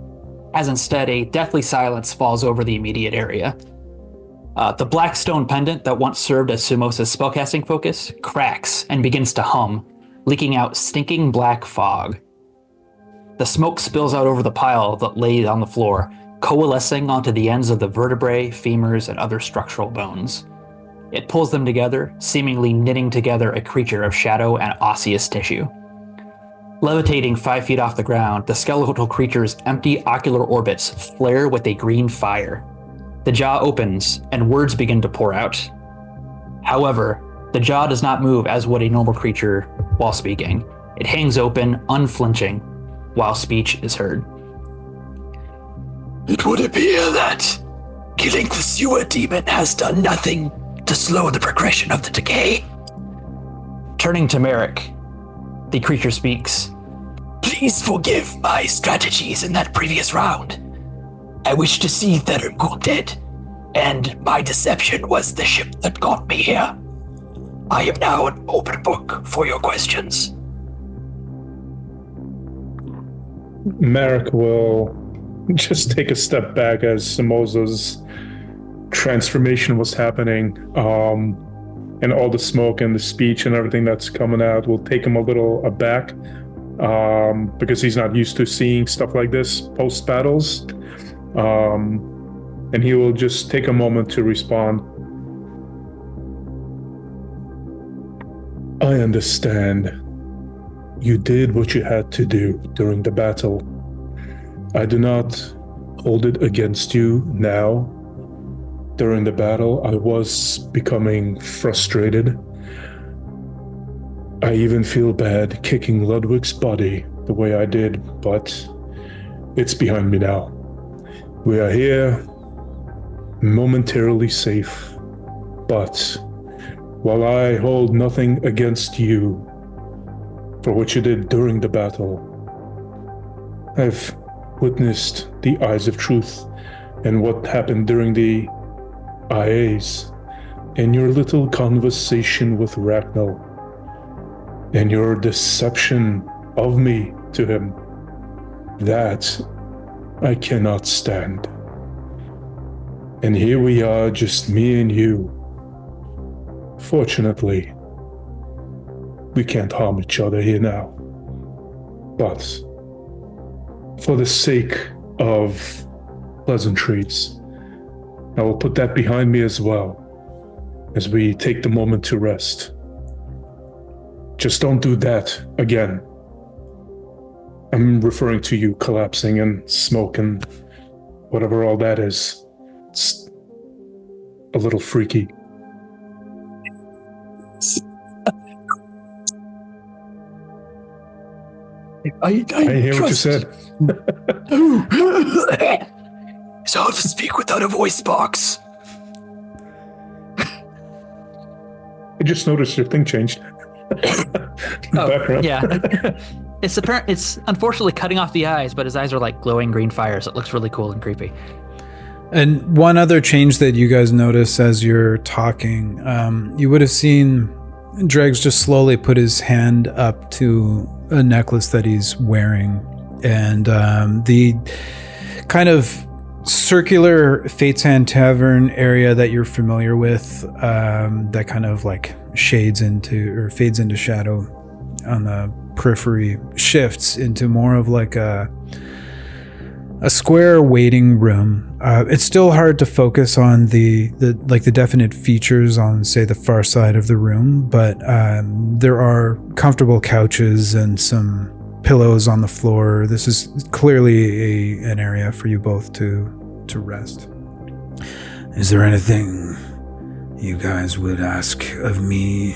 as instead a deathly silence falls over the immediate area. The black stone pendant that once served as Ssumoza's spellcasting focus cracks and begins to hum, leaking out stinking black fog. The smoke spills out over the pile that lay on the floor, coalescing onto the ends of the vertebrae, femurs, and other structural bones. It pulls them together, seemingly knitting together a creature of shadow and osseous tissue. Levitating 5 feet off the ground, the skeletal creature's empty ocular orbits flare with a green fire. The jaw opens, and words begin to pour out. However, the jaw does not move as would a normal creature while speaking. It hangs open, unflinching, while speech is heard. It would appear that killing the sewer demon has done nothing to slow the progression of the decay. Turning to Marik, the creature speaks. Please forgive my strategies in that previous round. I wish to see Thurmgul dead, and my deception was the ship that got me here. I am now an open book for your questions. Marik will just take a step back as Ssumoza's transformation was happening, and all the smoke and the speech and everything that's coming out will take him a little aback, because he's not used to seeing stuff like this post-battles. And he will just take a moment to respond. I understand. You did what you had to do during the battle. I do not hold it against you now. During the battle, I was becoming frustrated. I even feel bad kicking Ludwig's body the way I did, but it's behind me now. We are here, momentarily safe, but while I hold nothing against you for what you did during the battle, I've witnessed the eyes of truth and what happened during the IAs, and your little conversation with Ragnall, and your deception of me to him. That I cannot stand. And here we are, just me and you. Fortunately, we can't harm each other here now. But for the sake of pleasantries, I will put that behind me as well, as we take the moment to rest. Just don't do that again. I'm referring to you collapsing and smoke and whatever all that is. It's a little freaky. I hear what you said. It's hard to speak without a voice box. I just noticed your thing changed. Background. Yeah. It's unfortunately cutting off the eyes, but his eyes are like glowing green fires. It looks really cool and creepy. And one other change that you guys notice as you're talking, you would have seen Dregs just slowly put his hand up to a necklace that he's wearing, and the kind of circular Fate's Hand Tavern area that you're familiar with, that kind of like fades into shadow on the periphery, shifts into more of like a square waiting room. It's still hard to focus on the definite features on, say, the far side of the room, but there are comfortable couches and some pillows on the floor. This is clearly an area for you both to rest. Is there anything you guys would ask of me?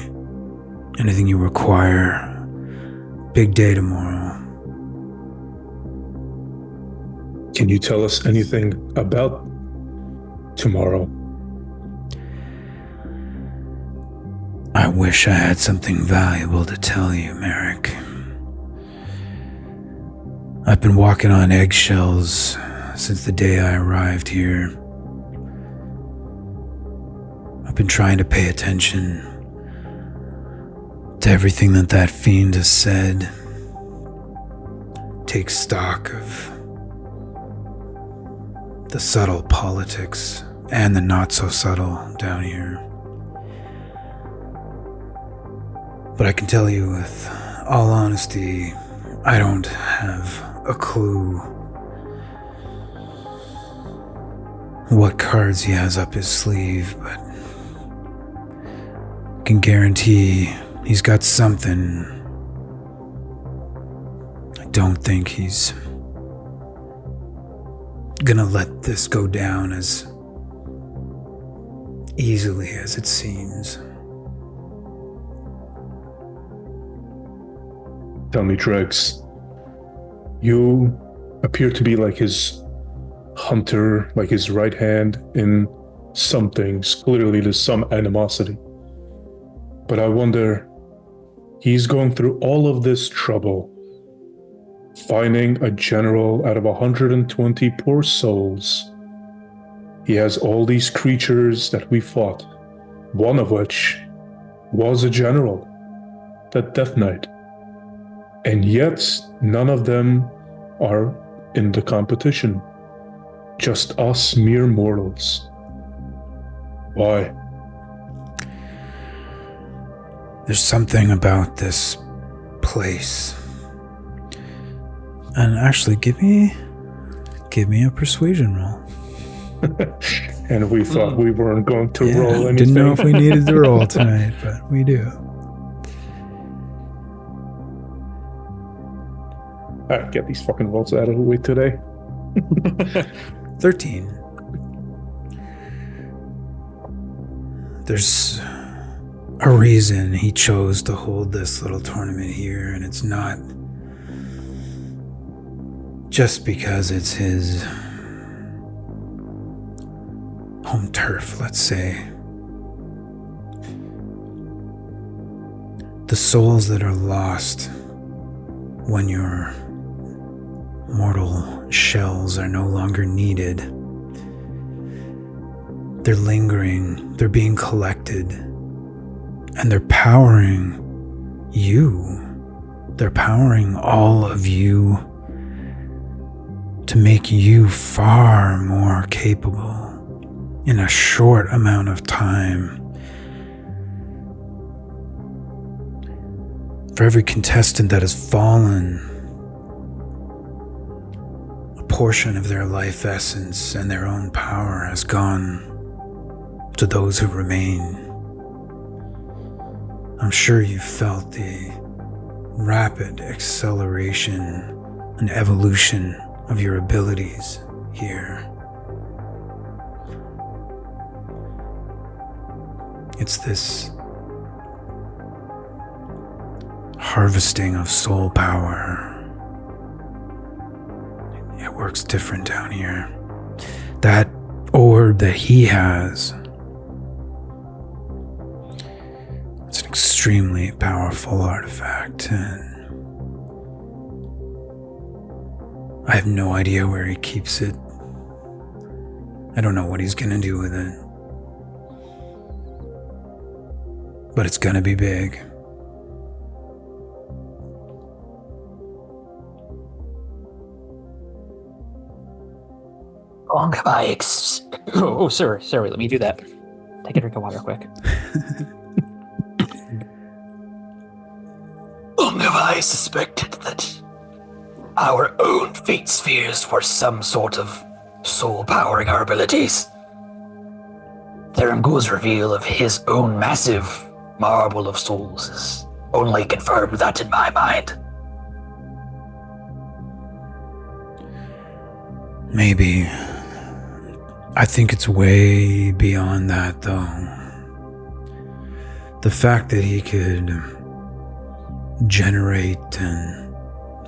Anything you require? Big day tomorrow. Can you tell us anything about tomorrow? I wish I had something valuable to tell you, Marik. I've been walking on eggshells since the day I arrived here. I've been trying to pay attention to everything that fiend has said. Take stock of the subtle politics and the not so subtle down here. But I can tell you with all honesty, I don't have a clue what cards he has up his sleeve, but I can guarantee he's got something. I don't think he's gonna let this go down as easily as it seems. Tell me, Dregs, you appear to be like his hunter, like his right hand in some things. Clearly there's some animosity. But I wonder, he's going through all of this trouble, finding a general out of 120 poor souls. He has all these creatures that we fought, one of which was a general, that Death Knight. And yet, none of them are in the competition. Just us mere mortals. Why? There's something about this place. And actually, give me a persuasion roll. And we thought we weren't going to roll anything. Didn't know if we needed to roll tonight, but we do. Alright, get these fucking rolls out of the way today. 13. There's a reason he chose to hold this little tournament here, and it's not just because it's his home turf, let's say. The souls that are lost when your mortal shells are no longer needed, they're lingering, they're being collected, and they're powering you They're powering all of you to make you far more capable in a short amount of time. For every contestant that has fallen, a portion of their life essence and their own power has gone to those who remain. I'm sure you felt the rapid acceleration and evolution of your abilities here. It's this harvesting of soul power. It works different down here. That orb that he has, it's an extremely powerful artifact, and I have no idea where he keeps it. I don't know what he's gonna do with it. But it's gonna be big. Long have I Oh, sorry, let me do that. Take a drink of water quick. long have I suspected that our own fate spheres were some sort of soul powering our abilities. Theramp's reveal of his own massive marble of souls has only confirmed that in my mind. Maybe. I think it's way beyond that, though. The fact that he could generate and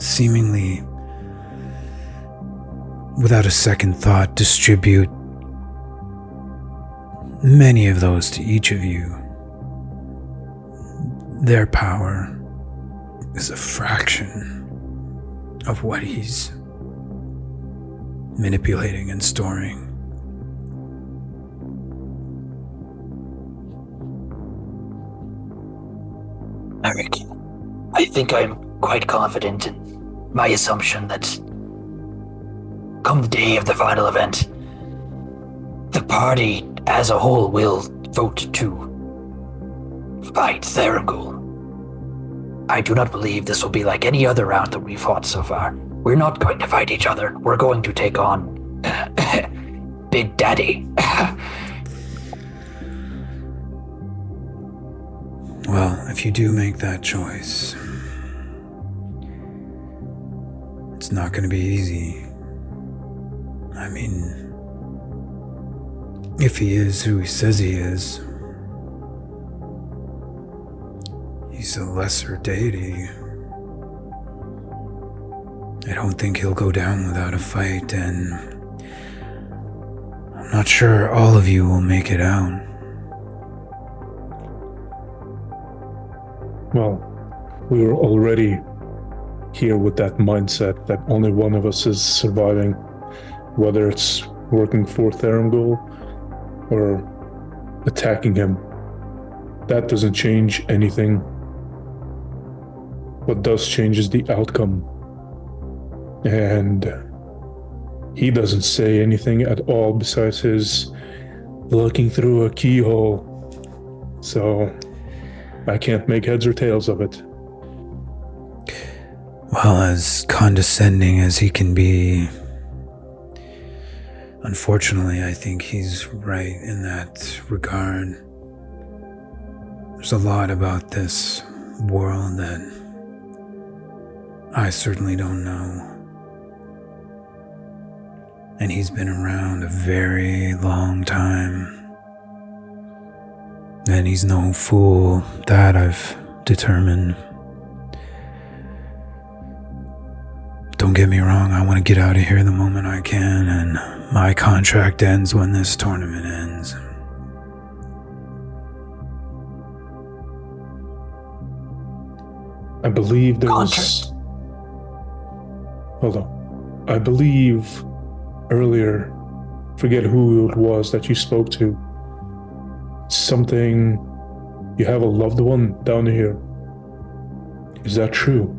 seemingly, without a second thought, distribute many of those to each of you. Their power is a fraction of what he's manipulating and storing. Marik, I think I'm quite confident in my assumption that come the day of the final event, the party as a whole will vote to fight Theramp's. I do not believe this will be like any other round that we've fought so far. We're not going to fight each other. We're going to take on Big Daddy. Well, if you do make that choice, it's not going to be easy. I mean, if he is who he says he is, he's a lesser deity. I don't think he'll go down without a fight, and I'm not sure all of you will make it out. Well, we were already here with that mindset that only one of us is surviving, whether it's working for Theramp's or attacking him. That doesn't change anything. What does change is the outcome. And he doesn't say anything at all besides his looking through a keyhole. So I can't make heads or tails of it. Well, as condescending as he can be, unfortunately, I think he's right in that regard. There's a lot about this world that I certainly don't know. And he's been around a very long time. And he's no fool, that I've determined. Don't get me wrong, I want to get out of here the moment I can, and my contract ends when this tournament ends. I believe there was... Hold on. I believe earlier, forget who it was that you spoke to, something, you have a loved one down here. Is that true?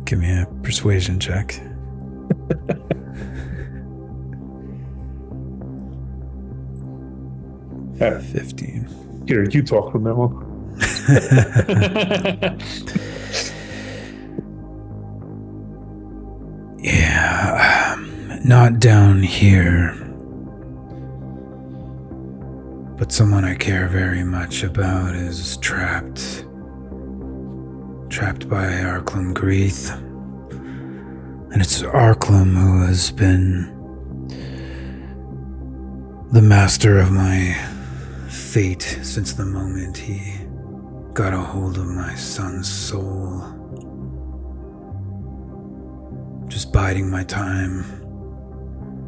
Give me a persuasion check. Yeah. 15. Here, you talk from now on. Yeah, not down here. But someone I care very much about is trapped. Trapped by Arklum Greeth. And it's Arklum who has been the master of my fate since the moment he got a hold of my son's soul. Just biding my time,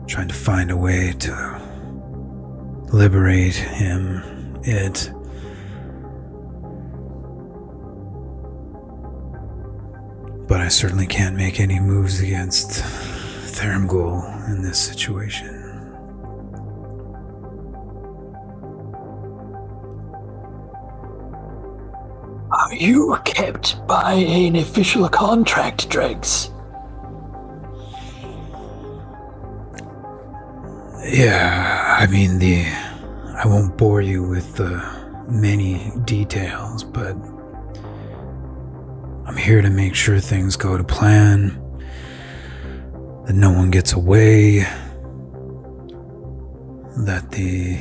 trying to find a way to liberate him, it. But I certainly can't make any moves against Thermgul in this situation. Are you kept by an official contract, Dregs? Yeah, I mean, I won't bore you with the many details, but I'm here to make sure things go to plan, that no one gets away, that the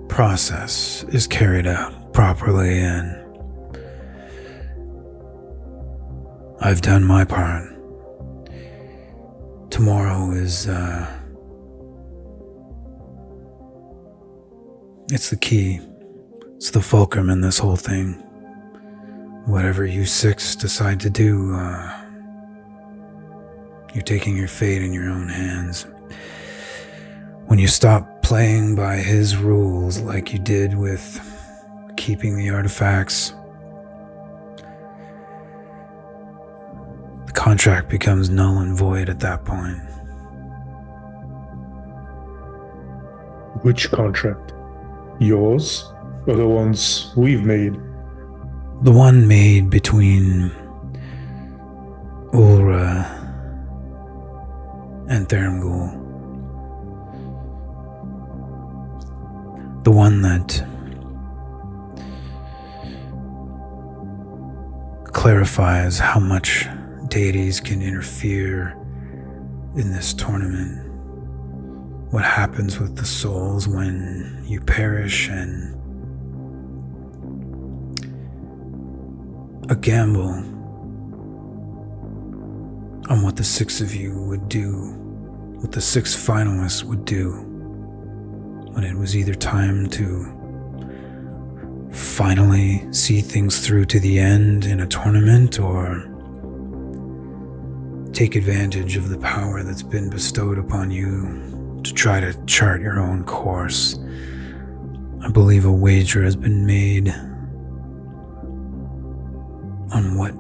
process is carried out properly, and I've done my part. Tomorrow is, it's the key. It's the fulcrum in this whole thing. Whatever you six decide to do, you're taking your fate in your own hands. When you stop playing by his rules like you did with keeping the artifacts, the contract becomes null and void at that point. Which contract? Yours? Or the ones we've made? The one made between Ulra and Thermgul. The one that clarifies how much deities can interfere in this tournament. What happens with the souls when you perish, and a gamble on what the six of you would do, what the six finalists would do when it was either time to finally see things through to the end in a tournament, or take advantage of the power that's been bestowed upon you to try to chart your own course. I believe a wager has been made on what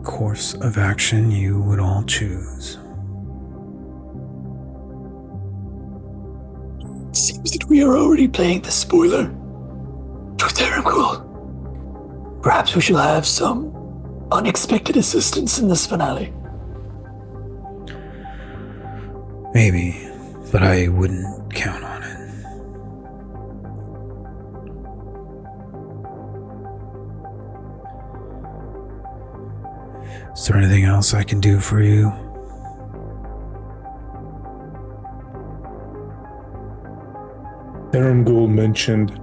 course of action you would all choose. It seems that we are already playing the spoiler to Thermgul. Perhaps we shall have some unexpected assistance in this finale. Maybe, but I wouldn't count on it. Is there anything else I can do for you? Thermgul mentioned,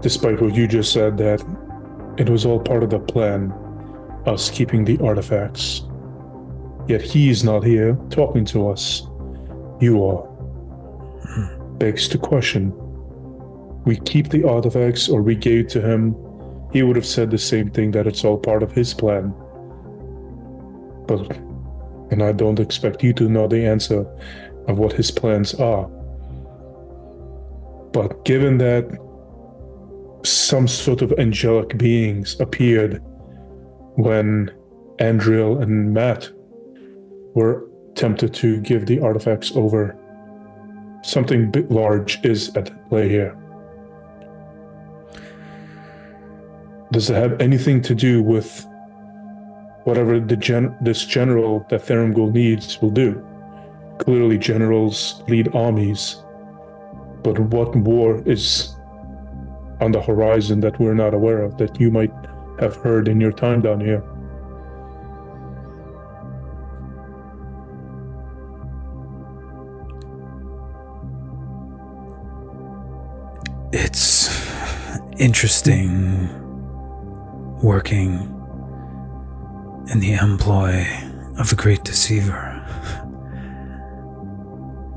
despite what you just said, that it was all part of the plan, us keeping the artifacts. Yet he's not here talking to us. You are. Begs the question. We keep the artifacts, or we gave to him, he would have said the same thing, that it's all part of his plan. And I don't expect you to know the answer of what his plans are. But given that some sort of angelic beings appeared when Andriel and Matt were tempted to give the artifacts over, something large is at play here. Does it have anything to do with whatever this general that Thurmgold needs will do? Clearly, generals lead armies, but what war is on the horizon that we're not aware of, that you might have heard in your time down here? It's interesting working in the employ of the Great Deceiver.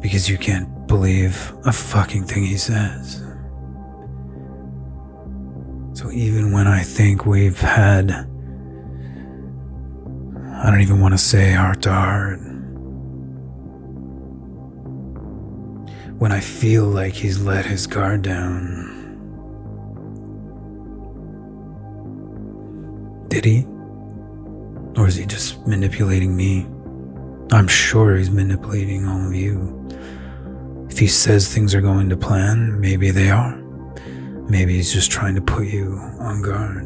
Because you can't believe a fucking thing he says. So even when I think we've had, I don't even want to say heart to heart, when I feel like he's let his guard down, did he? Or is he just manipulating me? I'm sure he's manipulating all of you. If he says things are going to plan, maybe they are. Maybe he's just trying to put you on guard.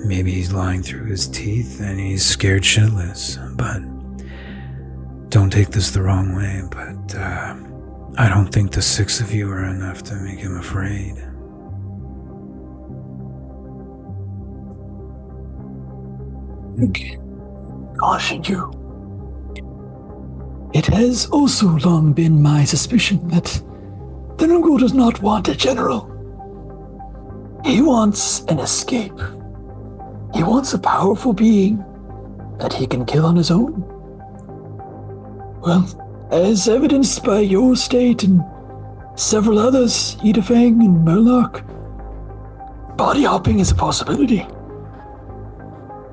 Maybe he's lying through his teeth and he's scared shitless. But don't take this the wrong way, but I don't think the 6 of you are enough to make him afraid. Okay. Caution you. It has also long been my suspicion that Thurmgold does not want a general. He wants an escape. He wants a powerful being that he can kill on his own. Well, as evidenced by your state and several others, Edafang and Murloc, body hopping is a possibility.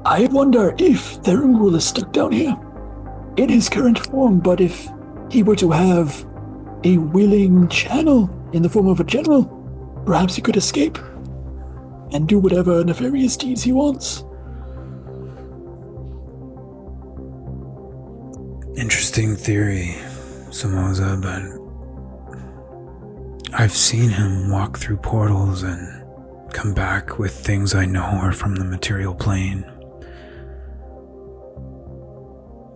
I wonder if Thurmgold is stuck down here in his current form, but if he were to have a willing channel in the form of a general, perhaps he could escape and do whatever nefarious deeds he wants. Interesting theory, Ssumoza, but I've seen him walk through portals and come back with things I know are from the material plane.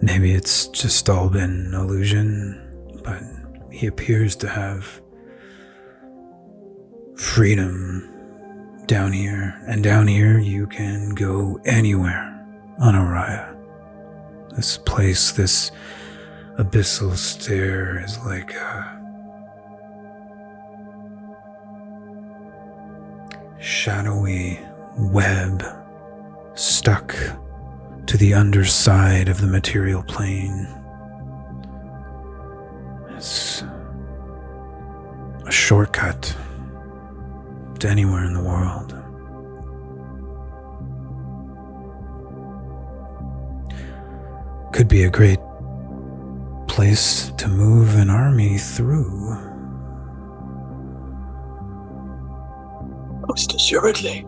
Maybe it's just all been an illusion, but he appears to have freedom down here. And down here you can go anywhere on Orion. This place, this abyssal stair is like a shadowy web stuck to the underside of the material plane. It's a shortcut to anywhere in the world. Could be a great place to move an army through. Most assuredly.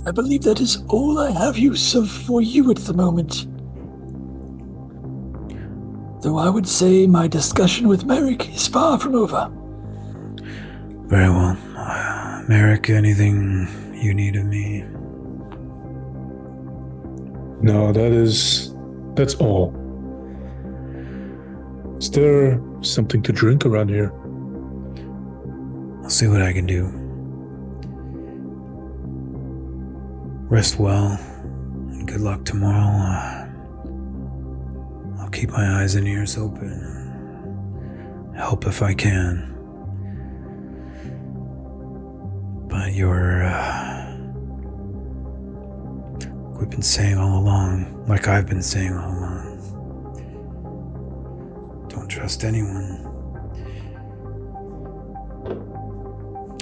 I believe that is all I have use of for you at the moment. Though I would say my discussion with Marik is far from over. Very well. Marik, anything you need of me? No, that's all. Is there something to drink around here? I'll see what I can do. Rest well, and good luck tomorrow. I'll keep my eyes and ears open. Help if I can. But we've been saying all along, like I've been saying all along, don't trust anyone.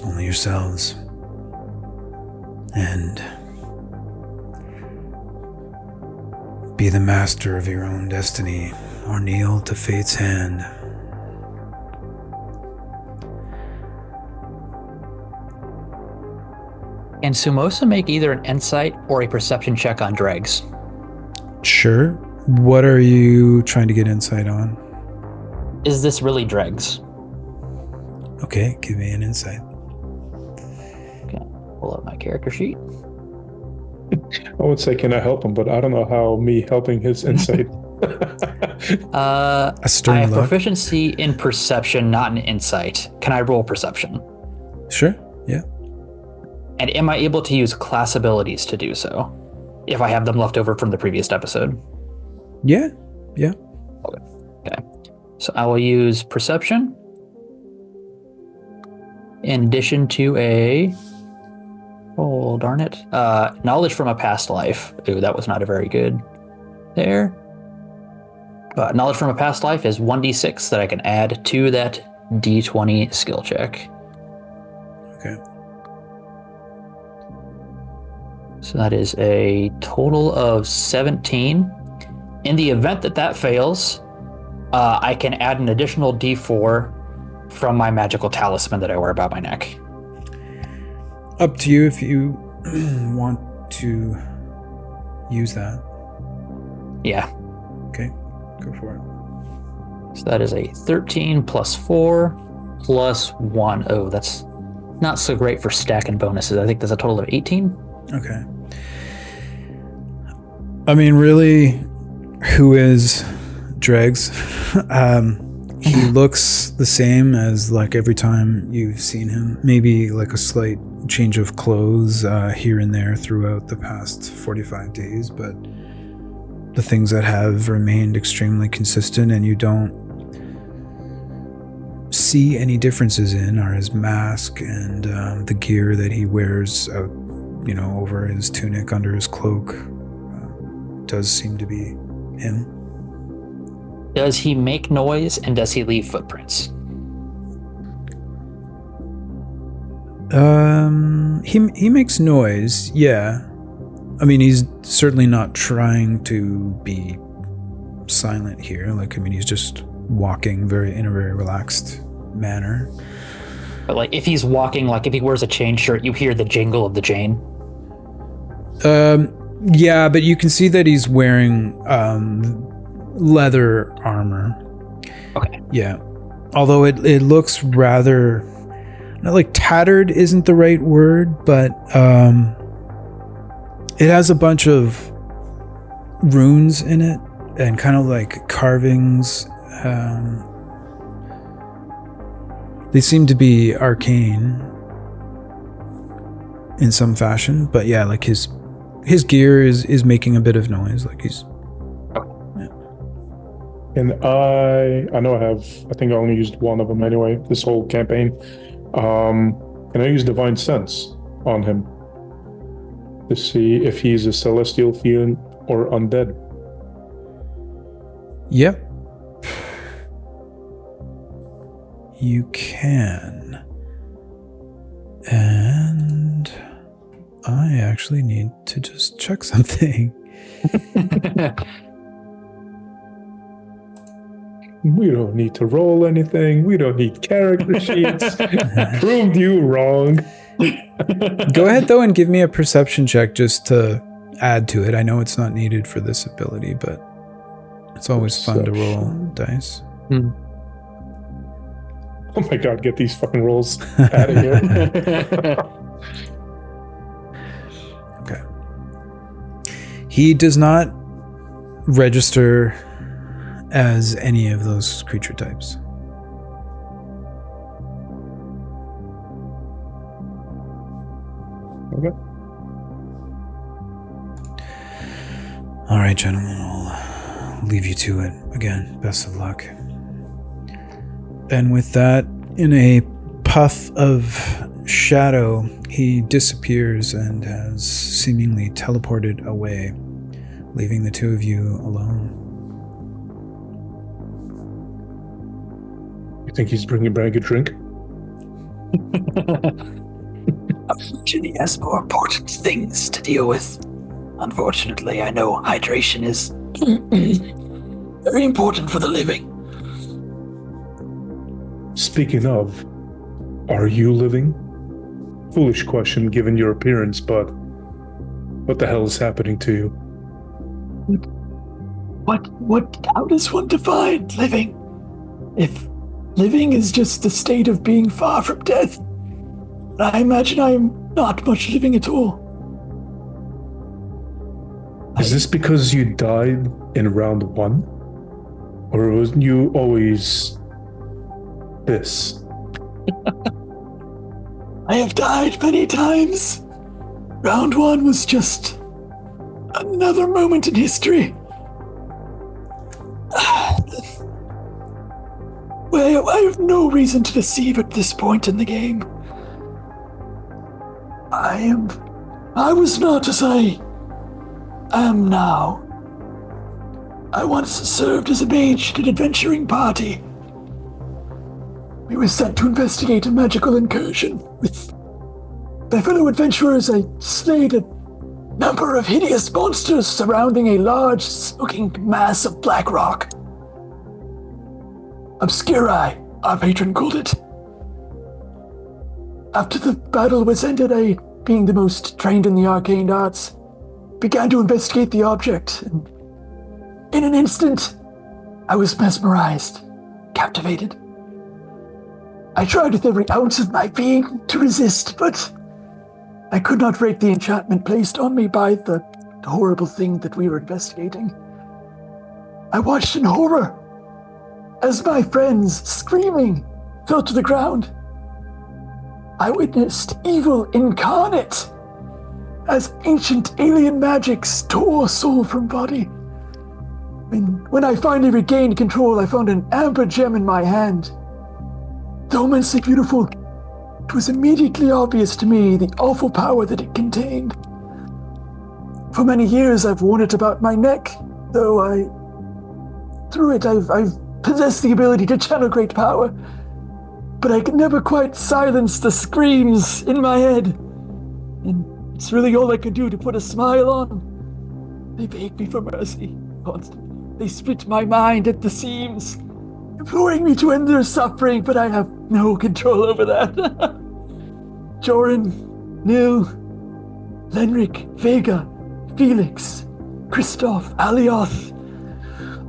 Only yourselves. And be the master of your own destiny, or kneel to fate's hand. Can Ssumoza make either an insight or a perception check on dregs? Sure, What are you trying to get insight on? Is this really dregs? Okay, give me an insight. Okay, pull up my character sheet. I would say, can I help him? But I don't know how me helping his insight. A stern I have look. proficiency in perception, not in insight. Can I roll perception? Sure, yeah. And am I able to use class abilities to do so? If I have them left over from the previous episode? Yeah. Okay. So I will use perception. In addition to a... Oh, darn it. Knowledge from a past life. Ooh, that was not a very good there. Knowledge from a past life is 1d6 that I can add to that d20 skill check. Okay. So that is a total of 17. In the event that fails, I can add an additional d4 from my magical talisman that I wear about my neck. Up to you if you want to use that. Yeah. Okay, go for it. So that is a 13 plus 4 plus 1. Oh, that's not so great for stacking bonuses. I think there's a total of 18. Okay. I mean, really, who is Dregs? He looks the same as like every time you've seen him. Maybe like a slight change of clothes here and there throughout the past 45 days, but the things that have remained extremely consistent and you don't see any differences in are his mask and the gear that he wears out, over his tunic, under his cloak. Does seem to be him. Does he make noise and does he leave footprints? He makes noise, yeah. I mean, he's certainly not trying to be silent here. He's just walking in a very relaxed manner. But if he's walking, if he wears a chain shirt, you hear the jingle of the chain. Yeah, but you can see that he's wearing leather armor. Okay. Yeah. Although it looks rather, not tattered isn't the right word, but it has a bunch of runes in it and kind of carvings. They seem to be arcane in some fashion, but yeah, his gear is making a bit of noise. And I know I think I only used one of them anyway, this whole campaign. Can I use Divine Sense on him to see if he's a celestial fiend or undead? Yep. You can. And I actually need to just check something. We don't need to roll anything. We don't need character sheets. Proved you wrong. Go ahead, though, and give me a perception check just to add to it. I know it's not needed for this ability, but it's always fun to roll dice. Oh my god, get these fucking rolls out of here. Okay. He does not register as any of those creature types. Okay. All right, gentlemen, I'll leave you to it. Again, best of luck. And with that, in a puff of shadow, he disappears and has seemingly teleported away, leaving the two of you alone. You think he's bringing back a drink? He has more important things to deal with. Unfortunately, I know hydration is very important for the living. Speaking of, are you living? Foolish question given your appearance, but what the hell is happening to you? How does one define living? If living is just the state of being far from death, I imagine I'm not much living at all. Is this because you died in round 1? Or was you always this? I have died many times. Round 1 was just another moment in history. Well, I have no reason to deceive at this point in the game. I was not as I am now. I once served as a mage in an adventuring party. We were sent to investigate a magical incursion. With my fellow adventurers, I slayed a number of hideous monsters surrounding a large, smoking mass of black rock. Obscuri, our patron called it. After the battle was ended, I, being the most trained in the arcane arts, began to investigate the object, and in an instant, I was mesmerized, captivated. I tried with every ounce of my being to resist, but I could not break the enchantment placed on me by the horrible thing that we were investigating. I watched in horror as my friends, screaming, fell to the ground. I witnessed evil incarnate as ancient alien magics tore soul from body. When I finally regained control, I found an amber gem in my hand. Though immensely beautiful, it was immediately obvious to me the awful power that it contained. For many years I've worn it about my neck, though through it I've possessed the ability to channel great power, but I could never quite silence the screams in my head. And it's really all I could do to put a smile on. They begged me for mercy constantly. They split my mind at the seams, imploring me to end their suffering, but I have no control over that. Joran, Nil, Lenric, Vega, Felix, Christoph, Alioth,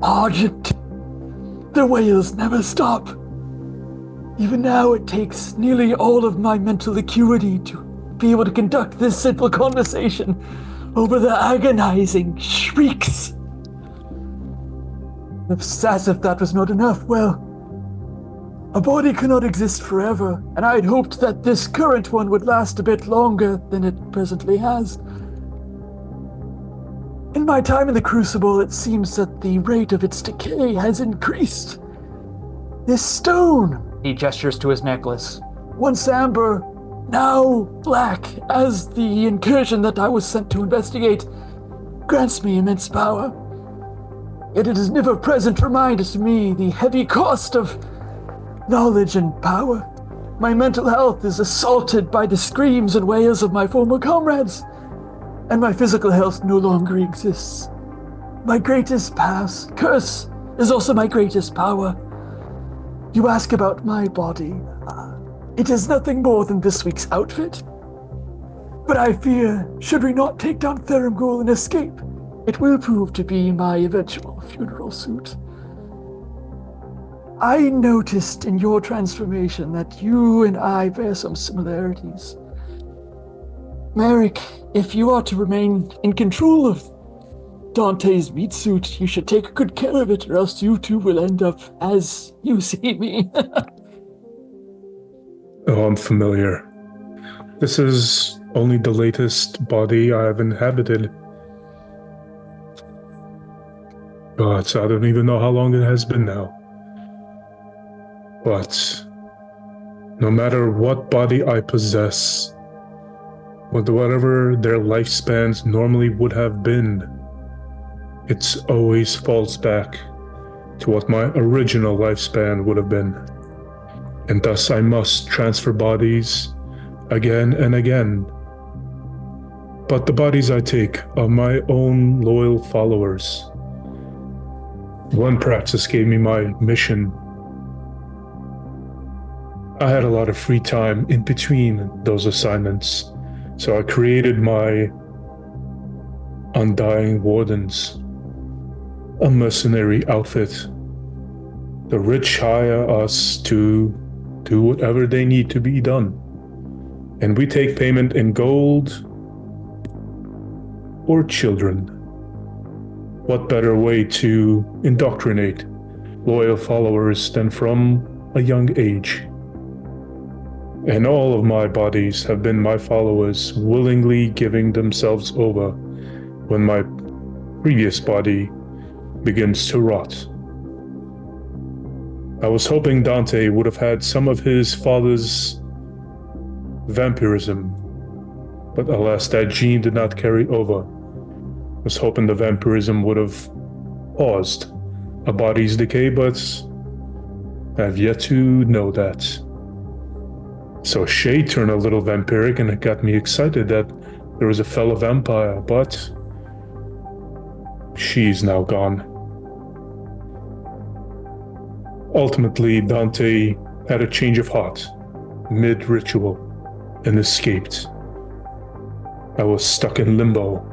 Argent. The wails never stop. Even now it takes nearly all of my mental acuity to be able to conduct this simple conversation over the agonizing shrieks. As if that was not enough, well, a body cannot exist forever, and I had hoped that this current one would last a bit longer than it presently has. In my time in the Crucible, it seems that the rate of its decay has increased. This stone, He gestures to his necklace. once amber, now black, as the incursion that I was sent to investigate, grants me immense power. Yet it is an ever-present reminder to me the heavy cost of knowledge and power. My mental health is assaulted by the screams and wails of my former comrades, and my physical health no longer exists. My greatest curse is also my greatest power. You ask about my body. It is nothing more than this week's outfit. But I fear, should we not take down Theramgul and escape, it will prove to be my eventual funeral suit. I noticed in your transformation that you and I bear some similarities. Marik, if you are to remain in control of Dante's meat suit, you should take good care of it, or else you too will end up as you see me. Oh, I'm familiar. This is only the latest body I have inhabited. God, I don't even know how long it has been now. But no matter what body I possess, with whatever their lifespans normally would have been, it always falls back to what my original lifespan would have been. And thus I must transfer bodies again and again. But the bodies I take are my own loyal followers. One praxis gave me my mission. I had a lot of free time in between those assignments, so I created my Undying Wardens. a mercenary outfit. The rich hire us to do whatever they need to be done. And we take payment in gold or children. What better way to indoctrinate loyal followers than from a young age? And all of my bodies have been my followers willingly giving themselves over when my previous body begins to rot. I was hoping Dante would have had some of his father's vampirism, but alas, that gene did not carry over. I was hoping the vampirism would have paused a body's decay, but I have yet to know that. So Shay turned a little vampiric, and it got me excited that there was a fellow vampire, but she's now gone. Ultimately, Dante had a change of heart mid-ritual and escaped. I was stuck in limbo,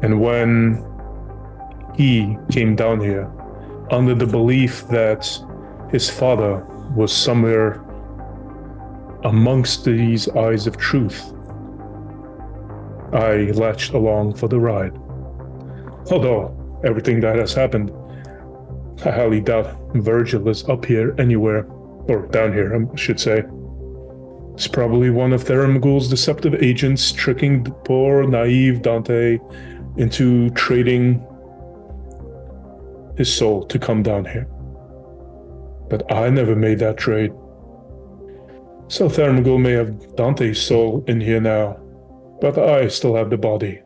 and when he came down here under the belief that his father was somewhere amongst these eyes of truth, I latched along for the ride. Although everything that has happened, I highly doubt Virgil is up here anywhere, or down here, I should say. It's probably one of Theramogoul's deceptive agents tricking the poor, naive Dante into trading his soul to come down here. But I never made that trade. So Theramogoul may have Dante's soul in here now, but I still have the body.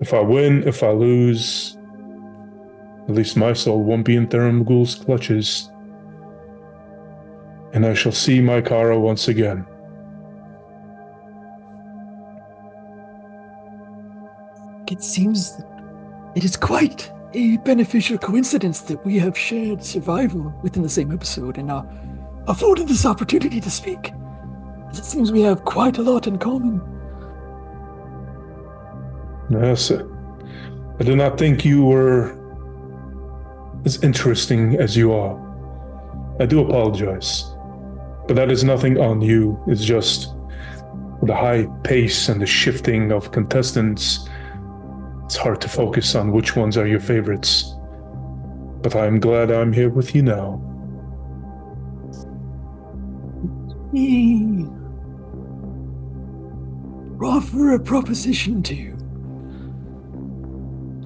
If I win, if I lose, at least my soul won't be in Theramogoul's clutches, and I shall see my Kara once again. It seems it is quite a beneficial coincidence that we have shared survival within the same episode and are afforded this opportunity to speak. It seems we have quite a lot in common. Yes, I do not think you were as interesting as you are. I do apologize, but that is nothing on you. It's just the high pace and the shifting of contestants. It's hard to focus on which ones are your favorites. But I'm glad I'm here with you now. Me offer a proposition to you.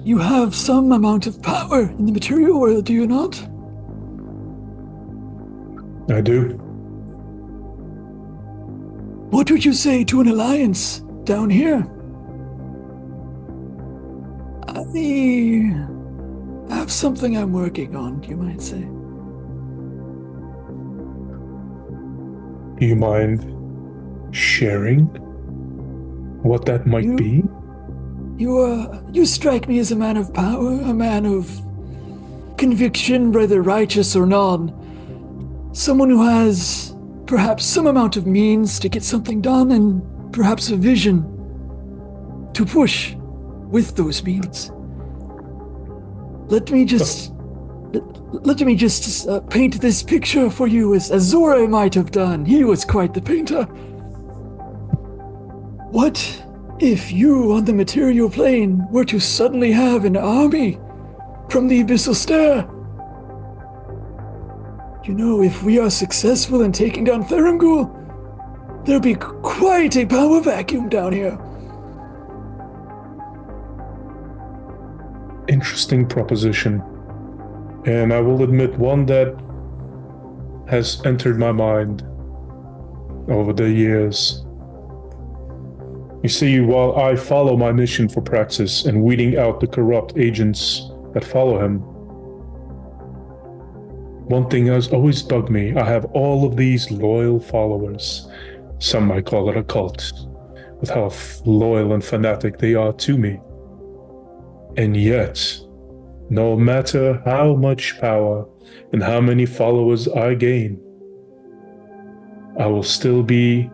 You have some amount of power in the material world, do you not? I do. What would you say to an alliance down here? I have something I'm working on, you might say. Do you mind sharing what that might be? You strike me as a man of power, a man of conviction, whether righteous or non. Someone who has perhaps some amount of means to get something done and perhaps a vision to push with those means. Let me just paint this picture for you as Zora might have done. He was quite the painter. What if you on the material plane were to suddenly have an army from the Abyssal Stair? You know, if we are successful in taking down Theramogoul, there'll be quite a power vacuum down here. Interesting proposition. And I will admit one that has entered my mind over the years. You see, while I follow my mission for Praxis and weeding out the corrupt agents that follow him, one thing has always bugged me. I have all of these loyal followers. Some might call it a cult, with how loyal and fanatic they are to me. And yet, no matter how much power and how many followers I gain, I will still be,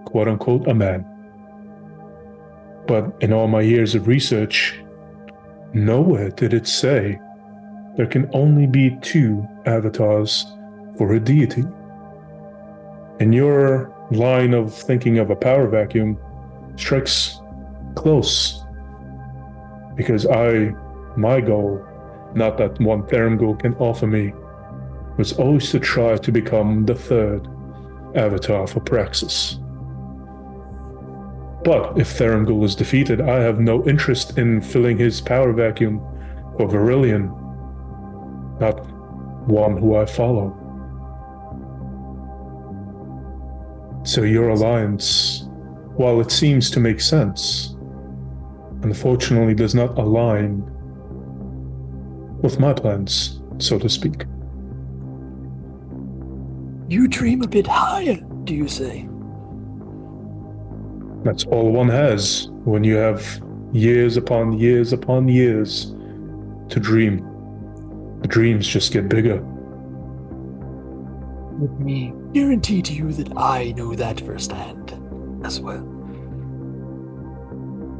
quote-unquote, a man. But in all my years of research, Nowhere did it say there can only be 2 avatars for a deity. And your line of thinking of a power vacuum strikes close. Because my goal, not that one Theriumgul can offer me, was always to try to become the 3rd avatar for Praxis. But if Theriumgul is defeated, I have no interest in filling his power vacuum for Virillion, not one who I follow. So your alliance, while it seems to make sense, unfortunately does not align with my plans, so to speak. You dream a bit higher, do you say? That's all one has when you have years upon years upon years to dream. The dreams just get bigger. Let me guarantee to you that I know that firsthand as well.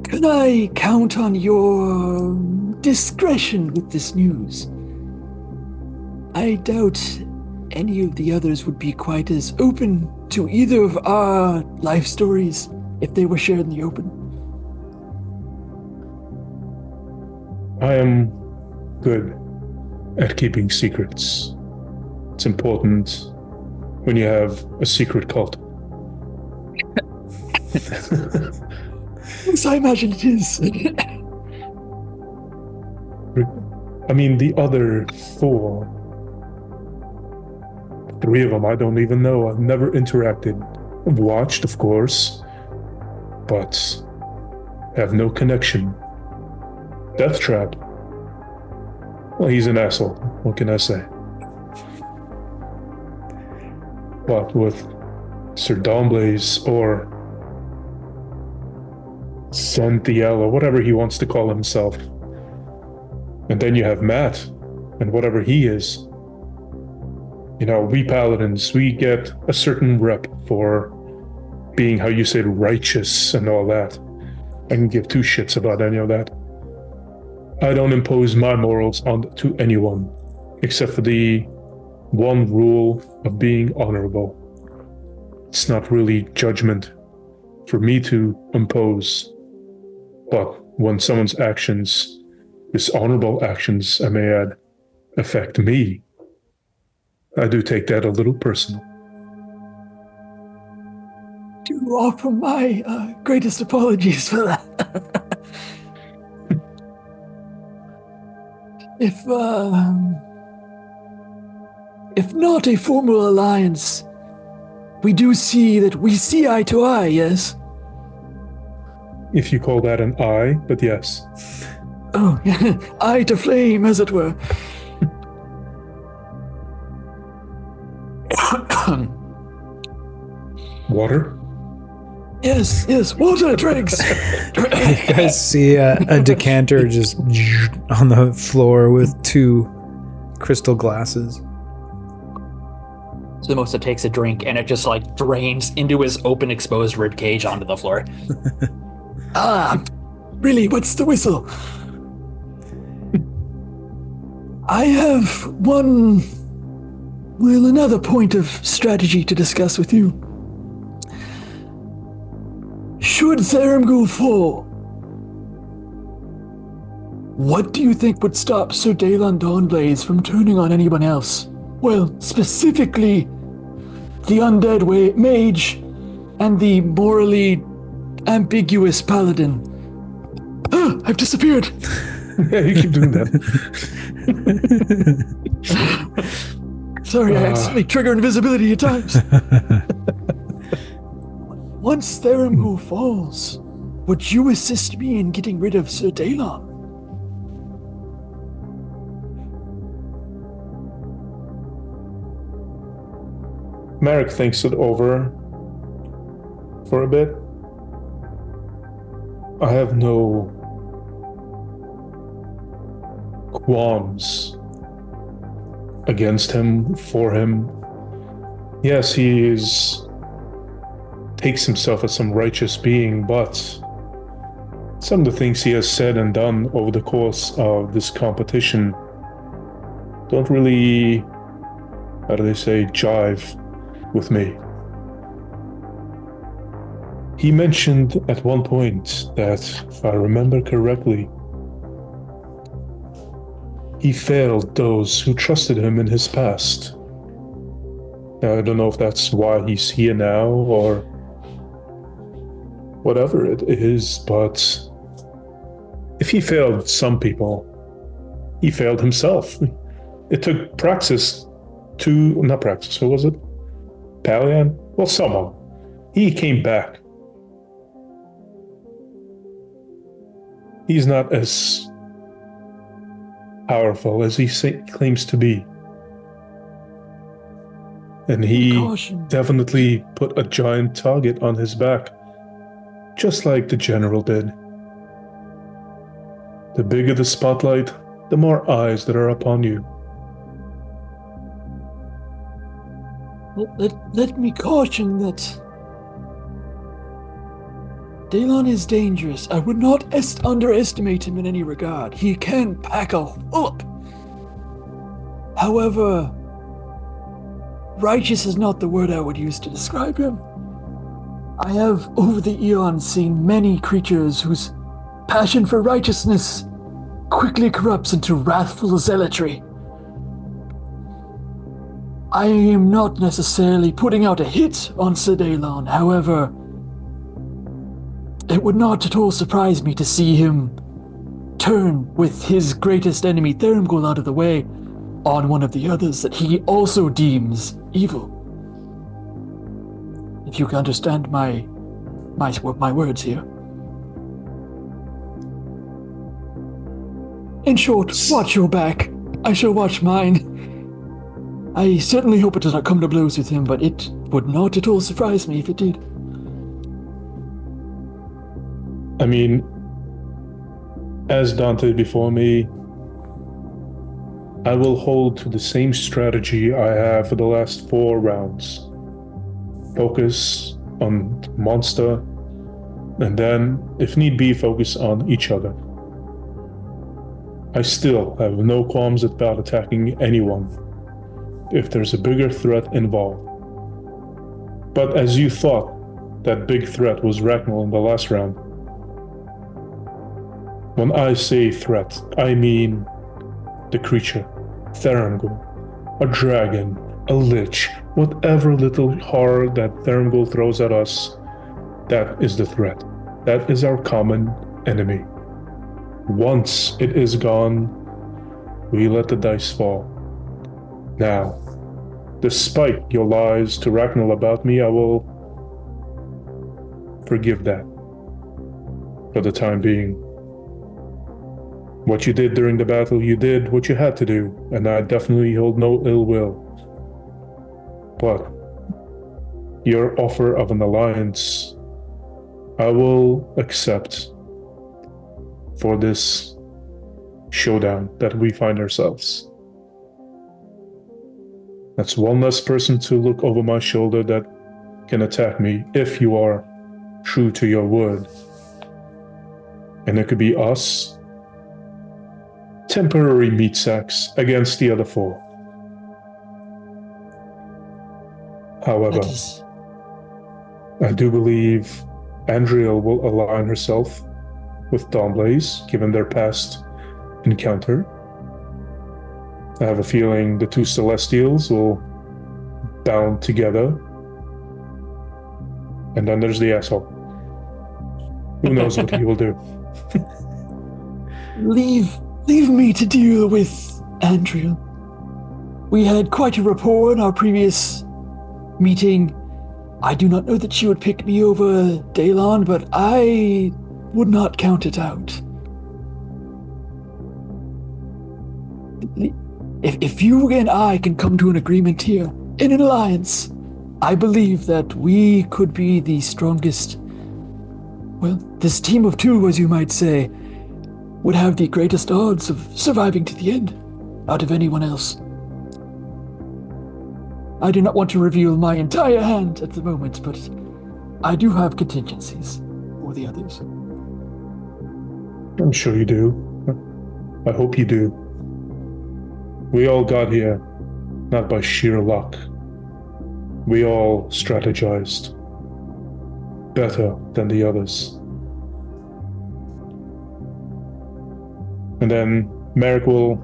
Can I count on your discretion with this news? I doubt any of the others would be quite as open to either of our life stories if they were shared in the open. I am good at keeping secrets. It's important when you have a secret cult. Yes, I imagine it is. I mean, the other 4, 3 of them I don't even know. I've never interacted. I've watched, of course, but have no connection. Deathtrap. Well, he's an asshole. What can I say? But with Sir Dawnblaze or Xzen'Thiel or whatever he wants to call himself. And then you have Matt and whatever he is. You know, we paladins, we get a certain rep for being, how you say, righteous and all that. I can give 2 shits about any of that. I don't impose my morals onto anyone, except for the one rule of being honorable. It's not really judgment for me to impose, but when someone's actions, dishonorable actions, I may add, affect me, I do take that a little personal. To offer my greatest apologies for that. If not a formal alliance, we do see that we see eye to eye, yes? If you call that an eye, but yes. Oh, eye to flame, as it were. Water? Yes, water drinks. You guys see a decanter just on the floor with 2 crystal glasses. Ssumoza takes a drink and it just like drains into his open exposed rib cage onto the floor. Really, what's the whistle? I have another point of strategy to discuss with you. Should Theriumgul fall, what do you think would stop Sir Daelon Dawnblaze from turning on anyone else? Well, specifically, the undead mage and the morally ambiguous paladin. I've disappeared. Yeah, you keep doing that. Sorry, I accidentally trigger invisibility at times. Once Theriumgul falls, would you assist me in getting rid of Sir Daelon? Marik thinks it over for a bit. I have no qualms against him, for him. Yes, he takes himself as some righteous being, but some of the things he has said and done over the course of this competition don't really, how do they say, jive with me. He mentioned at one point that, if I remember correctly, he failed those who trusted him in his past. Now, I don't know if that's why he's here now or whatever it is, but if he failed some people, he failed himself. It took Praxis not Praxis, who was it? Palian? Well, someone. He came back. He's not as powerful as he claims to be. And he definitely put a giant target on his back, just like the general did. The bigger the spotlight, the more eyes that are upon you. Let me caution that Daylon is dangerous. I would not underestimate him in any regard. He can pack a whoop. However, righteous is not the word I would use to describe him. I have, over the eons, seen many creatures whose passion for righteousness quickly corrupts into wrathful zealotry. I am not necessarily putting out a hit on Sir Daylon, however, it would not at all surprise me to see him turn with his greatest enemy, Thurmgul, out of the way on one of the others that he also deems evil. If you can understand my words here. In short, watch your back. I shall watch mine. I certainly hope it does not come to blows with him, but it would not at all surprise me if it did. I mean, as Dante before me, I will hold to the same strategy I have for the last 4 rounds. Focus on monster, and then, if need be, focus on each other. I still have no qualms about attacking anyone if there's a bigger threat involved. But as you thought, that big threat was Ragnall in the last round. When I say threat, I mean the creature, Thurmgul, a dragon, a lich, whatever little horror that Thurmgul throws at us, that is the threat. That is our common enemy. Once it is gone, we let the dice fall. Now, despite your lies to Ragnall about me, I will forgive that for the time being. What you did during the battle, you did what you had to do, and I definitely hold no ill will. But your offer of an alliance, I will accept for this showdown that we find ourselves. That's one less person to look over my shoulder that can attack me if you are true to your word. And it could be us, temporary meat sacks against the other 4. However, I do believe Andriel will align herself with Dawnblaze, given their past encounter. I have a feeling the 2 Celestials will bound together. And then there's the asshole. Who knows what he will do? Leave me to deal with Andriel. We had quite a rapport in our previous meeting. I do not know that she would pick me over Daylon, but I would not count it out. If you and I can come to an agreement here, in an alliance, I believe that we could be the strongest. Well, this team of 2, as you might say, would have the greatest odds of surviving to the end, out of anyone else. I do not want to reveal my entire hand at the moment, but I do have contingencies for the others. I'm sure you do. I hope you do. We all got here, not by sheer luck. We all strategized better than the others. And then Marik will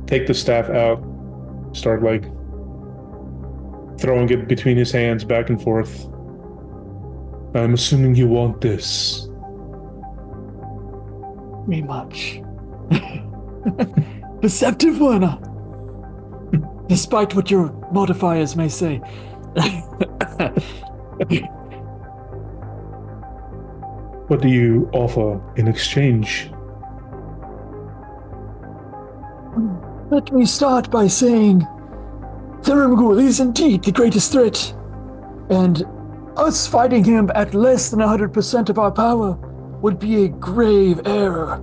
take the staff out, start like throwing it between his hands back and forth. I'm assuming you want this. Very much. Deceptive one. Despite what your modifiers may say. What do you offer in exchange? Let me start by saying Thurmgul is indeed the greatest threat, and us fighting him at less than 100% of our power would be a grave error.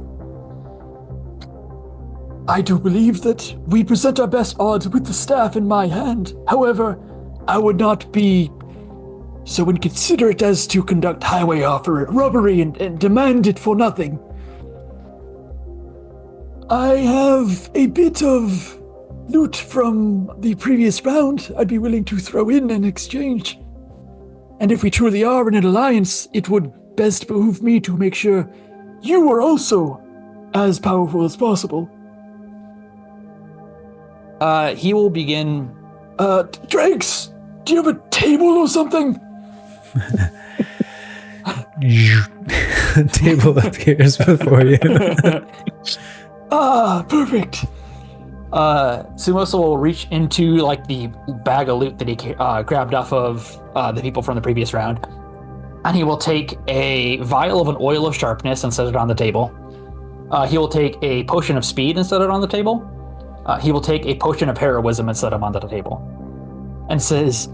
I do believe that we present our best odds with the staff in my hand. However, I would not be so inconsiderate as to conduct highway robbery and demand it for nothing. I have a bit of loot from the previous round I'd be willing to throw in exchange. And if we truly are in an alliance, it would best behoove me to make sure you are also as powerful as possible. He will begin. Drakes, do you have a table or something? Table appears before you. Perfect. Ssumoza will reach into like the bag of loot that he grabbed off of the people from the previous round, and he will take a vial of an oil of sharpness and set it on the table. He will take a potion of speed and set it on the table. He will take a potion of heroism and set him onto the table, and says,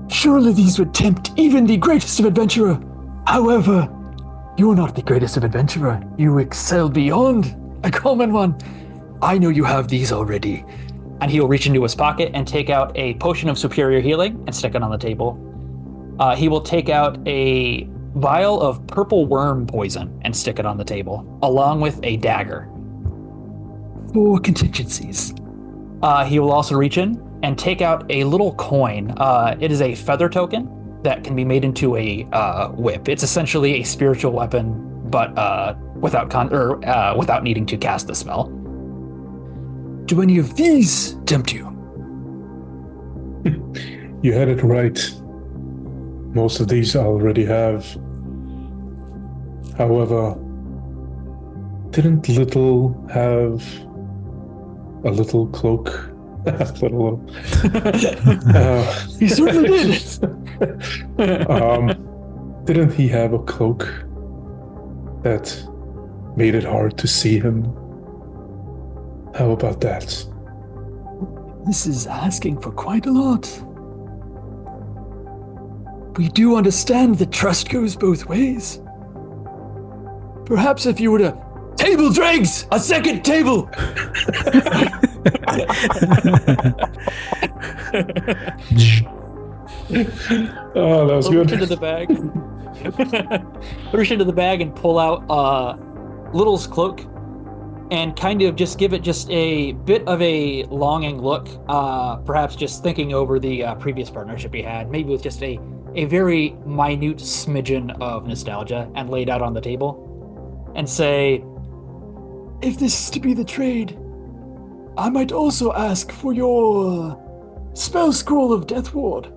"Surely these would tempt even the greatest of adventurer. However, you're not the greatest of adventurer. You excel beyond a common one. I know you have these already." And he will reach into his pocket and take out a potion of superior healing and stick it on the table. He will take out a vial of purple worm poison and stick it on the table, along with a dagger. For contingencies. He will also reach in and take out a little coin. It is a feather token that can be made into a whip. It's essentially a spiritual weapon, but without needing to cast the spell. Do any of these tempt you? You had it right. Most of these I already have. However, didn't Little have a little cloak? little. He certainly did. Didn't he have a cloak that made it hard to see him? How about that? This is asking for quite a lot. We do understand that trust goes both ways. Perhaps if you were to table dregs, a second table. Oh, that was good. Reach into the bag. Reach into the bag and pull out Little's cloak, and kind of just give it just a bit of a longing look. Perhaps just thinking over the previous partnership he had, maybe with just a very minute smidgen of nostalgia, and lay it out on the table, and say, "If this is to be the trade, I might also ask for your spell scroll of Death Ward."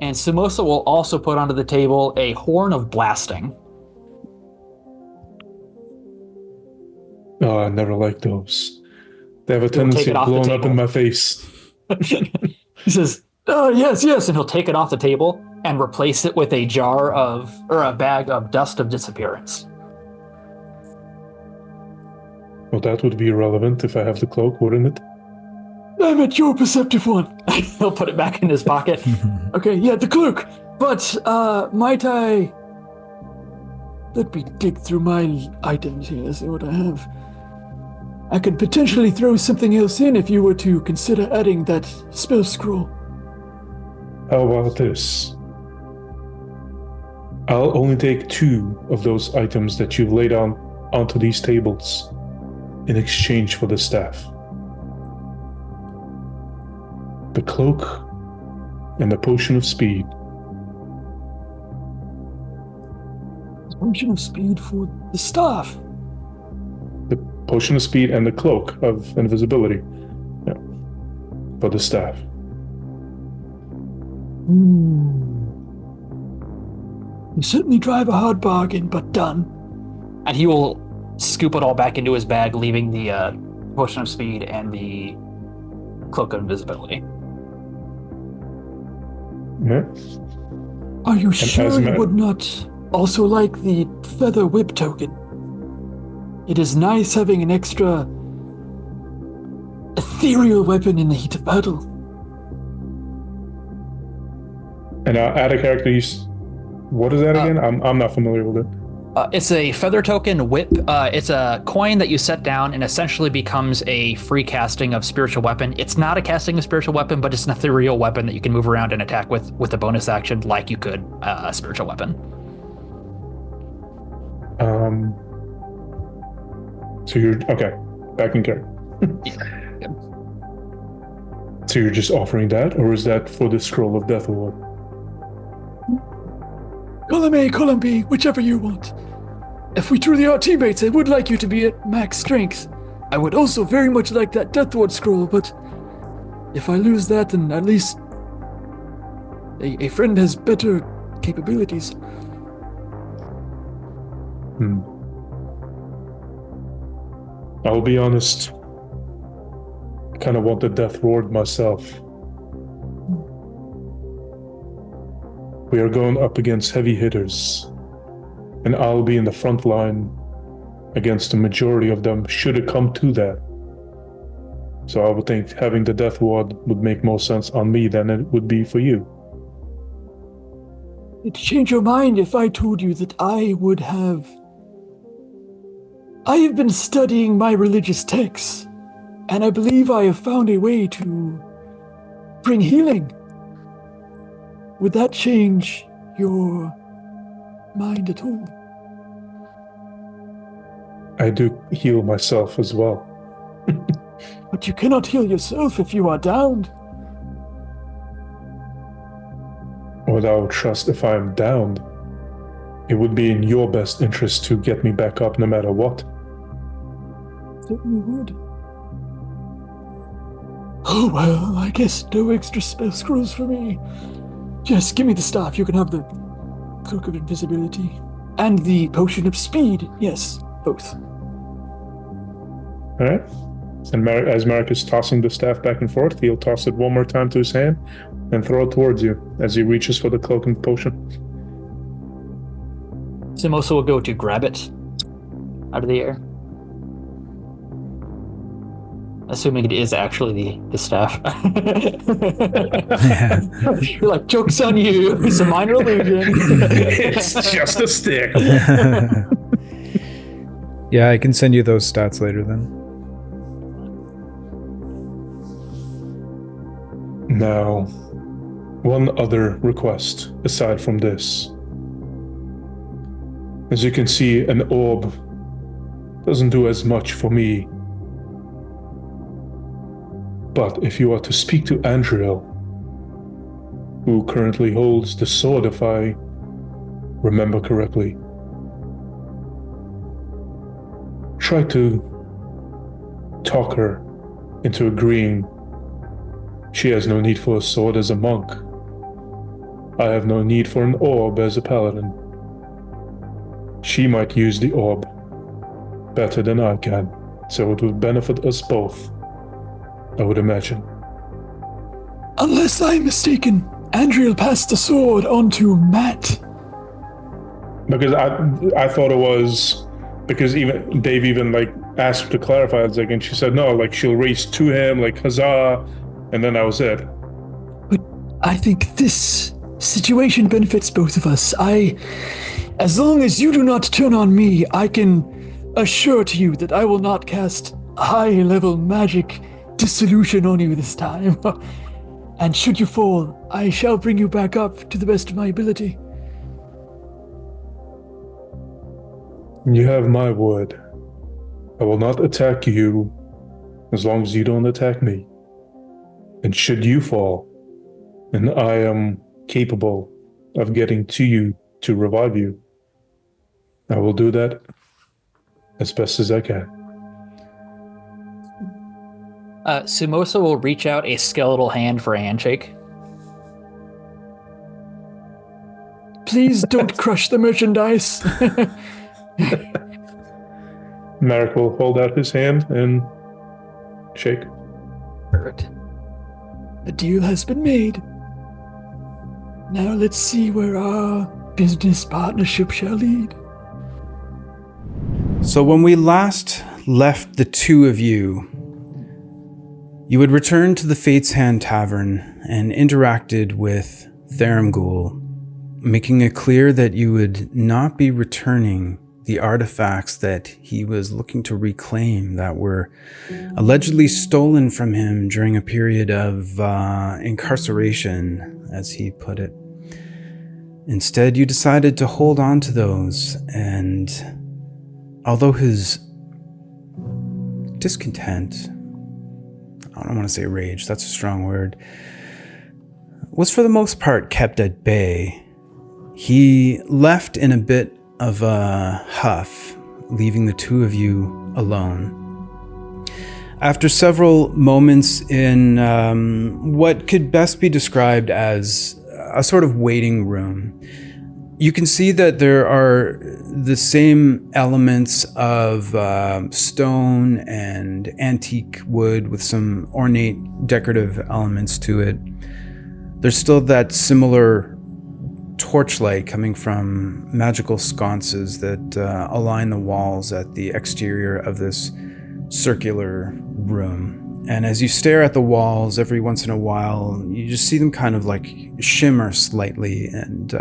And Ssumoza will also put onto the table a horn of blasting. Oh, I never liked those. They have a tendency of blowing up in my face. He says, yes, and he'll take it off the table and replace it with a bag of dust of disappearance. Well, that would be irrelevant if I have the cloak, wouldn't it? Damn it, you're a perceptive one. He'll put it back in his pocket. Okay, yeah, the cloak. But, might I... Let me dig through my items here, see what I have. I could potentially throw something else in if you were to consider adding that spell scroll. How about this? I'll only take 2 of those items that you've laid onto these tables in exchange for the staff. The cloak and the potion of speed. Potion of speed for the staff. The potion of speed and the cloak of invisibility. Yeah. For the staff. You certainly drive a hard bargain, but done. And he will scoop it all back into his bag, leaving the potion of speed and the cloak of invisibility. Yeah. Are you sure you would not also like the feather whip token? It is nice having an extra ethereal weapon in the heat of battle. And add a character. What is that again? I'm not familiar with it. It's a feather token whip. It's a coin that you set down and essentially becomes a free casting of spiritual weapon. It's not a casting of spiritual weapon, but it's an ethereal weapon that you can move around and attack with a bonus action like you could a spiritual weapon. So you're okay. Back in character. Yeah. So you're just offering that, or is that for the scroll of death award? Column A, column B, whichever you want. If we truly are teammates, I would like you to be at max strength. I would also very much like that Death Ward scroll, but if I lose that, then at least a friend has better capabilities. I'll be honest. I kind of want the Death Ward myself. We are going up against heavy hitters, and I'll be in the front line against the majority of them should it come to that. So I would think having the Death Ward would make more sense on me than it would be for you. It'd change your mind if I told you that I have been studying my religious texts, and I believe I have found a way to bring healing. Would that change your mind at all? I do heal myself as well. But you cannot heal yourself if you are downed. Without trust, if I am downed, it would be in your best interest to get me back up no matter what. Certainly would. Oh well, I guess no extra spell scrolls for me. Just give me the staff. You can have the Cloak of Invisibility. And the Potion of Speed. Yes, both. Alright. And as Marik is tossing the staff back and forth, he'll toss it one more time to his hand and throw it towards you as he reaches for the Cloak and Potion. Ssumoza will go to grab it out of the air. Assuming it is actually the staff. You're like, joke's on you. It's a minor illusion. It's just a stick. Yeah, I can send you those stats later then. Now, one other request aside from this. As you can see, an orb doesn't do as much for me. But if you are to speak to Andriel, who currently holds the sword if I remember correctly, try to talk her into agreeing she has no need for a sword as a monk. I have no need for an orb as a paladin. She might use the orb better than I can, so it would benefit us both, I would imagine. Unless I'm mistaken, Andriel passed the sword on to Matt. Because I thought it was because even Dave asked her to clarify it, and she said no, she'll race to him huzzah, and then that was it. But I think this situation benefits both of us. As long as you do not turn on me, I can assure to you that I will not cast high-level magic dissolution on you this time. And should you fall, I shall bring you back up to the best of my ability. You have my word. I will not attack you as long as you don't attack me. And should you fall, and I am capable of getting to you to revive you, I will do that as best as I can. Ssumoza will reach out a skeletal hand for a handshake. Please don't crush the merchandise. Marik will hold out his hand and shake. Perfect. The deal has been made. Now let's see where our business partnership shall lead. So when we last left the two of you, you had returned to the Fate's Hand Tavern and interacted with Thurmgul, making it clear that you would not be returning the artifacts that he was looking to reclaim that were allegedly stolen from him during a period of incarceration, as he put it. Instead, you decided to hold on to those, and although his discontent, I don't want to say rage, that's a strong word, was for the most part kept at bay, he left in a bit of a huff, leaving the two of you alone. After several moments in what could best be described as a sort of waiting room, you can see that there are the same elements of stone and antique wood with some ornate decorative elements to it. There's still that similar torchlight coming from magical sconces that align the walls at the exterior of this circular room. And as you stare at the walls, every once in a while, you just see them kind of like shimmer slightly, and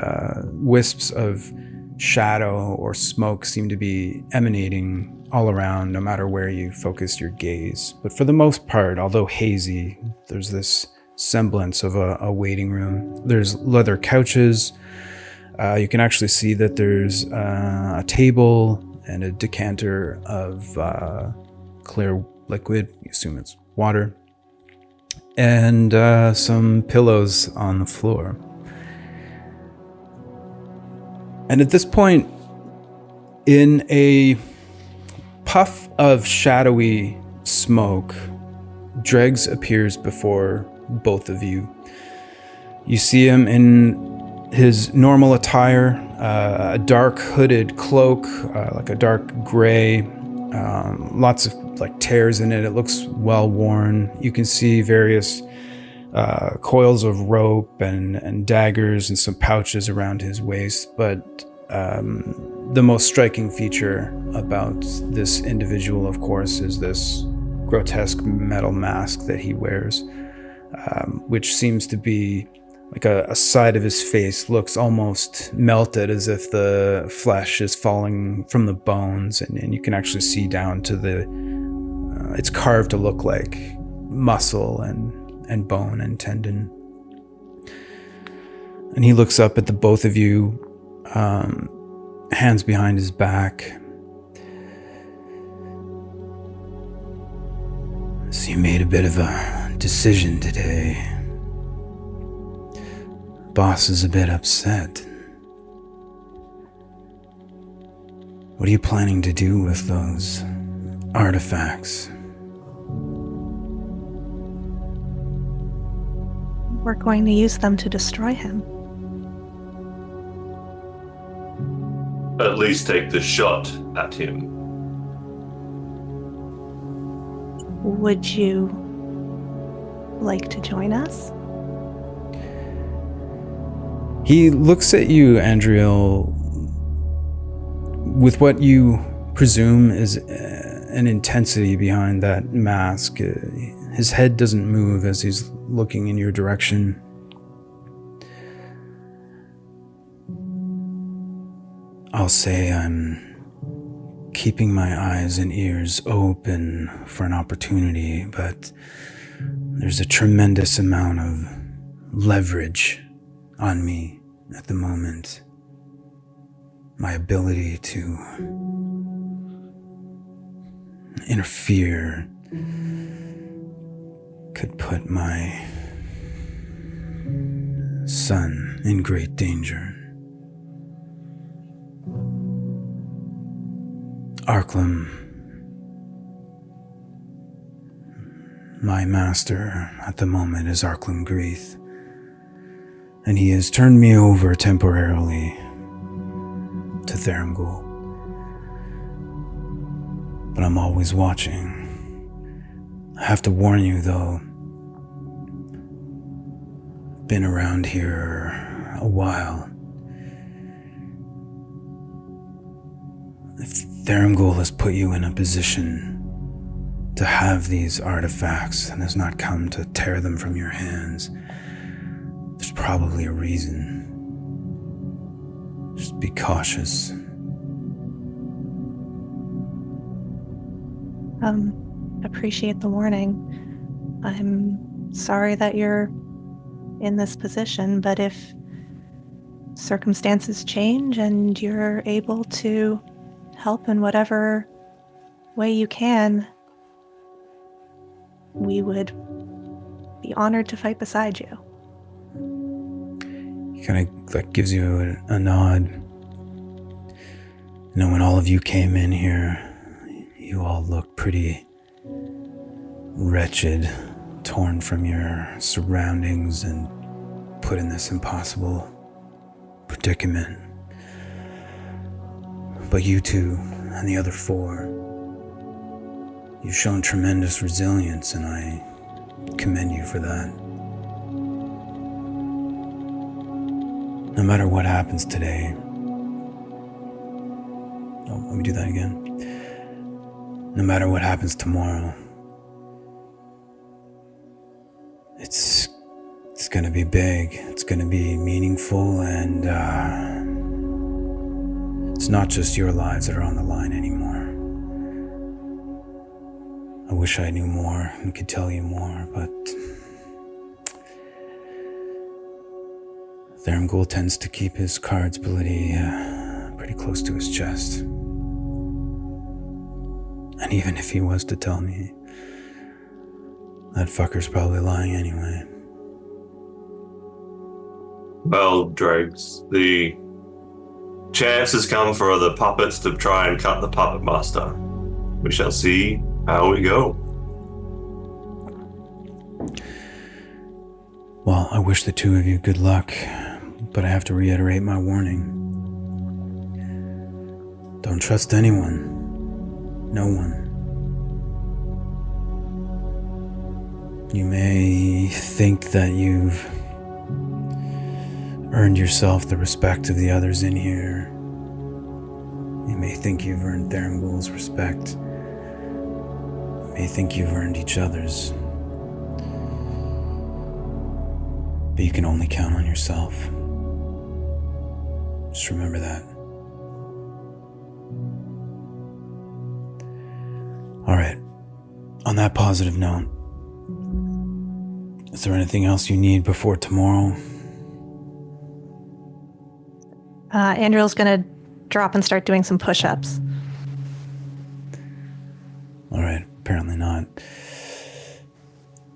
wisps of shadow or smoke seem to be emanating all around, no matter where you focus your gaze. But for the most part, although hazy, there's this semblance of a waiting room. There's leather couches. You can actually see that there's a table and a decanter of clear liquid. You assume it's water, and some pillows on the floor. And at this point, in a puff of shadowy smoke, Dregs appears before both of you. You see him in his normal attire, a dark hooded cloak, like a dark gray, lots of like tears in it. It looks well worn. You can see various coils of rope and daggers and some pouches around his waist. But the most striking feature about this individual, of course, is this grotesque metal mask that he wears, which seems to be like a side of his face looks almost melted, as if the flesh is falling from the bones, and you can actually see down to the it's carved to look like muscle and bone and tendon. And he looks up at the both of you, hands behind his back. So you made a bit of a decision today. Boss is a bit upset. What are you planning to do with those artifacts? We're going to use them to destroy him. At least take the shot at him. Would you like to join us? He looks at you, Andriel, with what you presume is an intensity behind that mask. His head doesn't move as he's looking in your direction. I'll say I'm keeping my eyes and ears open for an opportunity, but there's a tremendous amount of leverage on me at the moment. My ability to interfere could put my son in great danger. Arklum, my master at the moment is Arklum Greeth, and he has turned me over temporarily to Therampgul. But I'm always watching. I have to warn you, though. Been around here a while. If Therampgul has put you in a position to have these artifacts and has not come to tear them from your hands, there's probably a reason. Just be cautious. Appreciate the warning. I'm sorry that you're in this position, but if circumstances change and you're able to help in whatever way you can, we would be honored to fight beside you. He kind of gives you a nod. You know, when all of you came in here, you all looked pretty wretched, torn from your surroundings and put in this impossible predicament. But you two and the other 4, you've shown tremendous resilience, and I commend you for that. No matter what happens today, let me do that again. No matter what happens tomorrow, it's going to be big, it's going to be meaningful, and it's not just your lives that are on the line anymore. I wish I knew more and could tell you more, but Therampgul tends to keep his cards pretty close to his chest. And even if he was to tell me, that fucker's probably lying anyway. Well, Dregs, the chance has come for the puppets to try and cut the puppet master. We shall see how we go. Well, I wish the 2 of you good luck, but I have to reiterate my warning. Don't trust anyone. No one. You may think that you've earned yourself the respect of the others in here. You may think you've earned Therampgul's respect. You may think you've earned each other's. But you can only count on yourself. Just remember that. All right. On that positive note, is there anything else you need before tomorrow? Andriel's gonna drop and start doing some push-ups. All right, apparently not.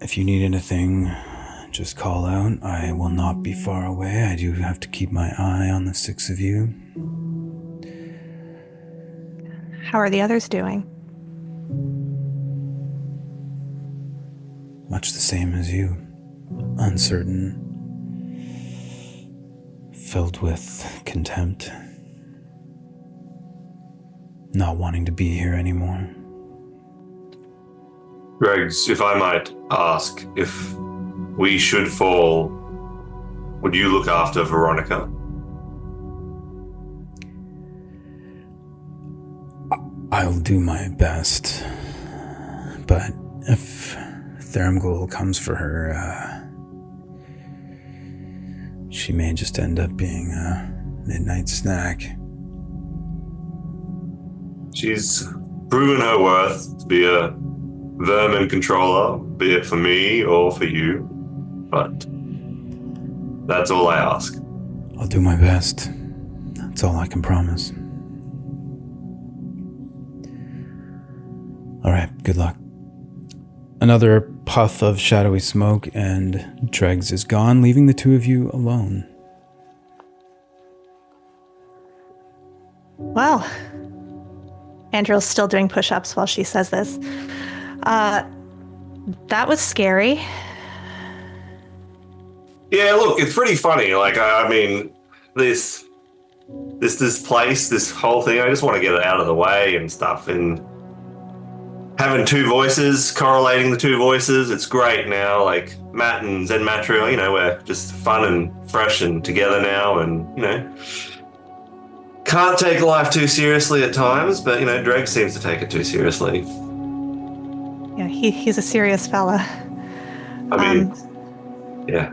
If you need anything, just call out. I will not be far away. I do have to keep my eye on the 6 of you. How are the others doing? Much the same as you. Uncertain. Filled with contempt. Not wanting to be here anymore. Dregs, if I might ask, if we should fall, would you look after Veronica? I'll do my best. But if Therampgul comes for her, she may just end up being a midnight snack. She's proven her worth to be a vermin controller, be it for me or for you. But that's all I ask. I'll do my best. That's all I can promise. All right. Good luck. Another puff of shadowy smoke, and Dregs is gone, leaving the two of you alone. Well, Andriel's still doing push-ups while she says this. That was scary. Yeah, look, it's pretty funny. Like, I mean, this place, this whole thing, I just want to get it out of the way and stuff. And having two voices, correlating the two voices, it's great now. Like, Matt and Xzen'Matriel, you know, we're just fun and fresh and together now. And, you know, can't take life too seriously at times, but, you know, Dreg seems to take it too seriously. Yeah, he's a serious fella. I mean, yeah.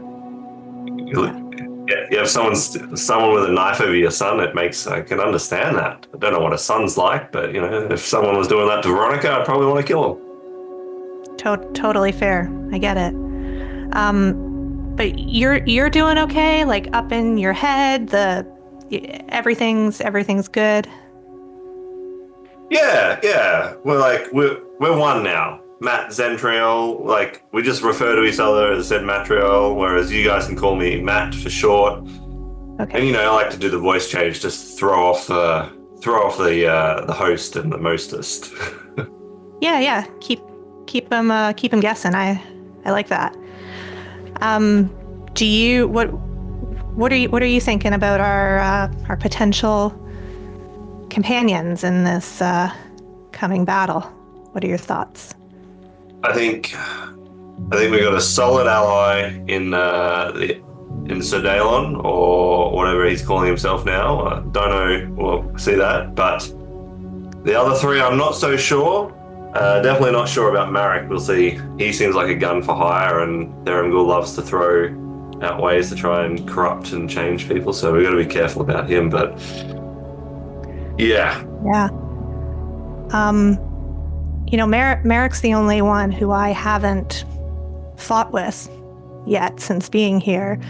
You have someone with a knife over your son, I can understand that. I don't know what a son's like, but, you know, if someone was doing that to Veronica, I'd probably want to kill him. Totally fair. I get it. But you're doing okay? Like, up in your head, everything's good? Yeah. We're one now. Matt, Xzen'Triel, like, we just refer to each other as Xzen'Matriel, whereas you guys can call me Matt for short. Okay. And, you know, I like to do the voice change, just throw off the host and the mostest. Yeah. Keep them guessing. I like that. What are you thinking about our potential companions in this coming battle? What are your thoughts? I think we got a solid ally in Sodalon, or whatever he's calling himself now. I don't know. We'll see that. But the other three, I'm not so sure. Definitely not sure about Marik. We'll see. He seems like a gun for hire, and Thurmgul loves to throw out ways to try and corrupt and change people. So we've got to be careful about him. But yeah. Yeah. You know, Marik's the only one who I haven't fought with yet since being here.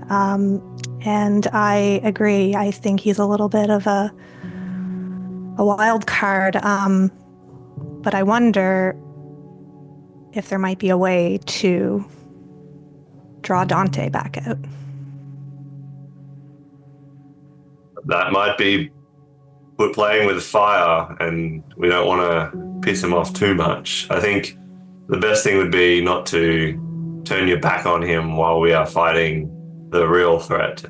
And I agree. I think he's a little bit of a wild card. But I wonder if there might be a way to draw Dante back out. That might be playing with fire, and we don't want to piss him off too much. I think the best thing would be not to turn your back on him while we are fighting the real threat.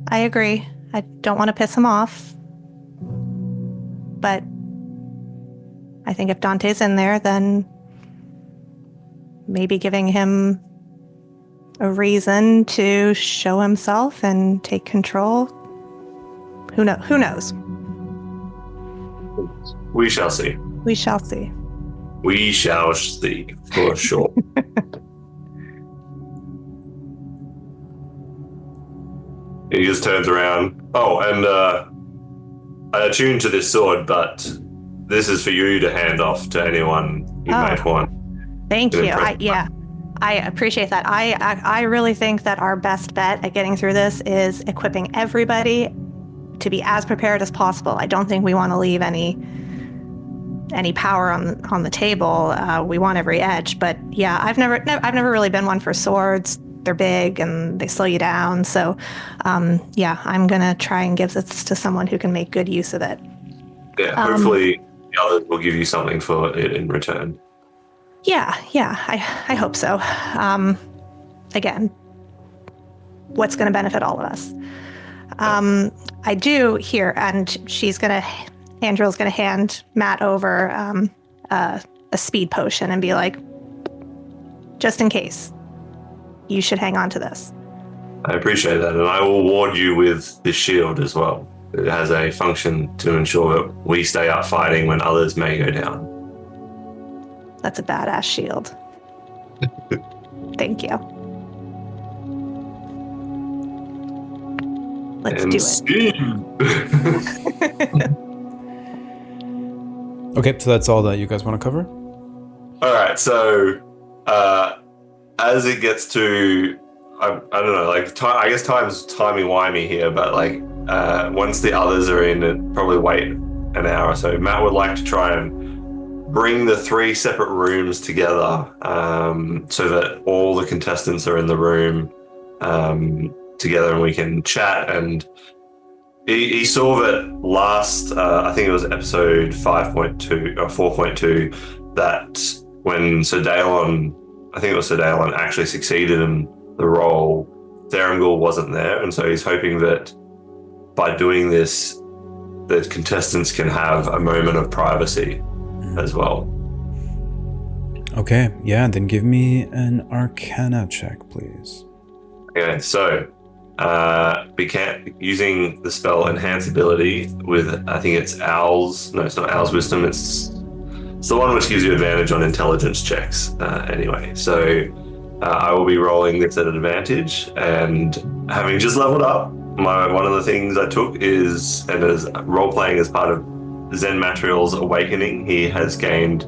I agree. I don't want to piss him off. But I think if Dante's in there, then maybe giving him a reason to show himself and take control. Who knows? We shall see. We shall see. We shall see, for sure. He just turns around. Oh, and I attuned to this sword, but this is for you to hand off to anyone you might want. Thank you. I appreciate that. I really think that our best bet at getting through this is equipping everybody to be as prepared as possible. I don't think we want to leave any power on the table. We want every edge, but yeah, I've never really been one for swords. They're big and they slow you down. So, yeah, I'm gonna try and give this to someone who can make good use of it. Yeah, hopefully the others will give you something for it in return. Yeah, I hope so. Again, what's going to benefit all of us? I do here, and Andriel's going to hand Matt over a speed potion and be like, just in case, you should hang on to this. I appreciate that, and I will ward you with this shield as well. It has a function to ensure that we stay up fighting when others may go down. That's a badass shield. Thank you. Let's do it. Okay, so that's all that you guys want to cover? All right, so as it gets to, I don't know, like, I guess time's timey-wimey here, but like once the others are in, it probably wait an hour or so. Matt would like to try and bring the 3 separate rooms together so that all the contestants are in the room together and we can chat. And he saw that last, I think it was episode 5.2 or 4.2, that when Sir Daelon, I think it was Sir Daelon, actually succeeded in the role, Thranduil wasn't there. And so he's hoping that by doing this, the contestants can have a moment of privacy as well. Okay, yeah, then give me an Arcana check, please. Okay, so using the spell Enhance Ability with, I think it's Owl's, no, it's not Owl's Wisdom, it's the one which gives you advantage on intelligence checks anyway. So I will be rolling this at an advantage, and having just leveled up, one of the things I took is, and as role-playing as part of Xzen'Matriel's Awakening, he has gained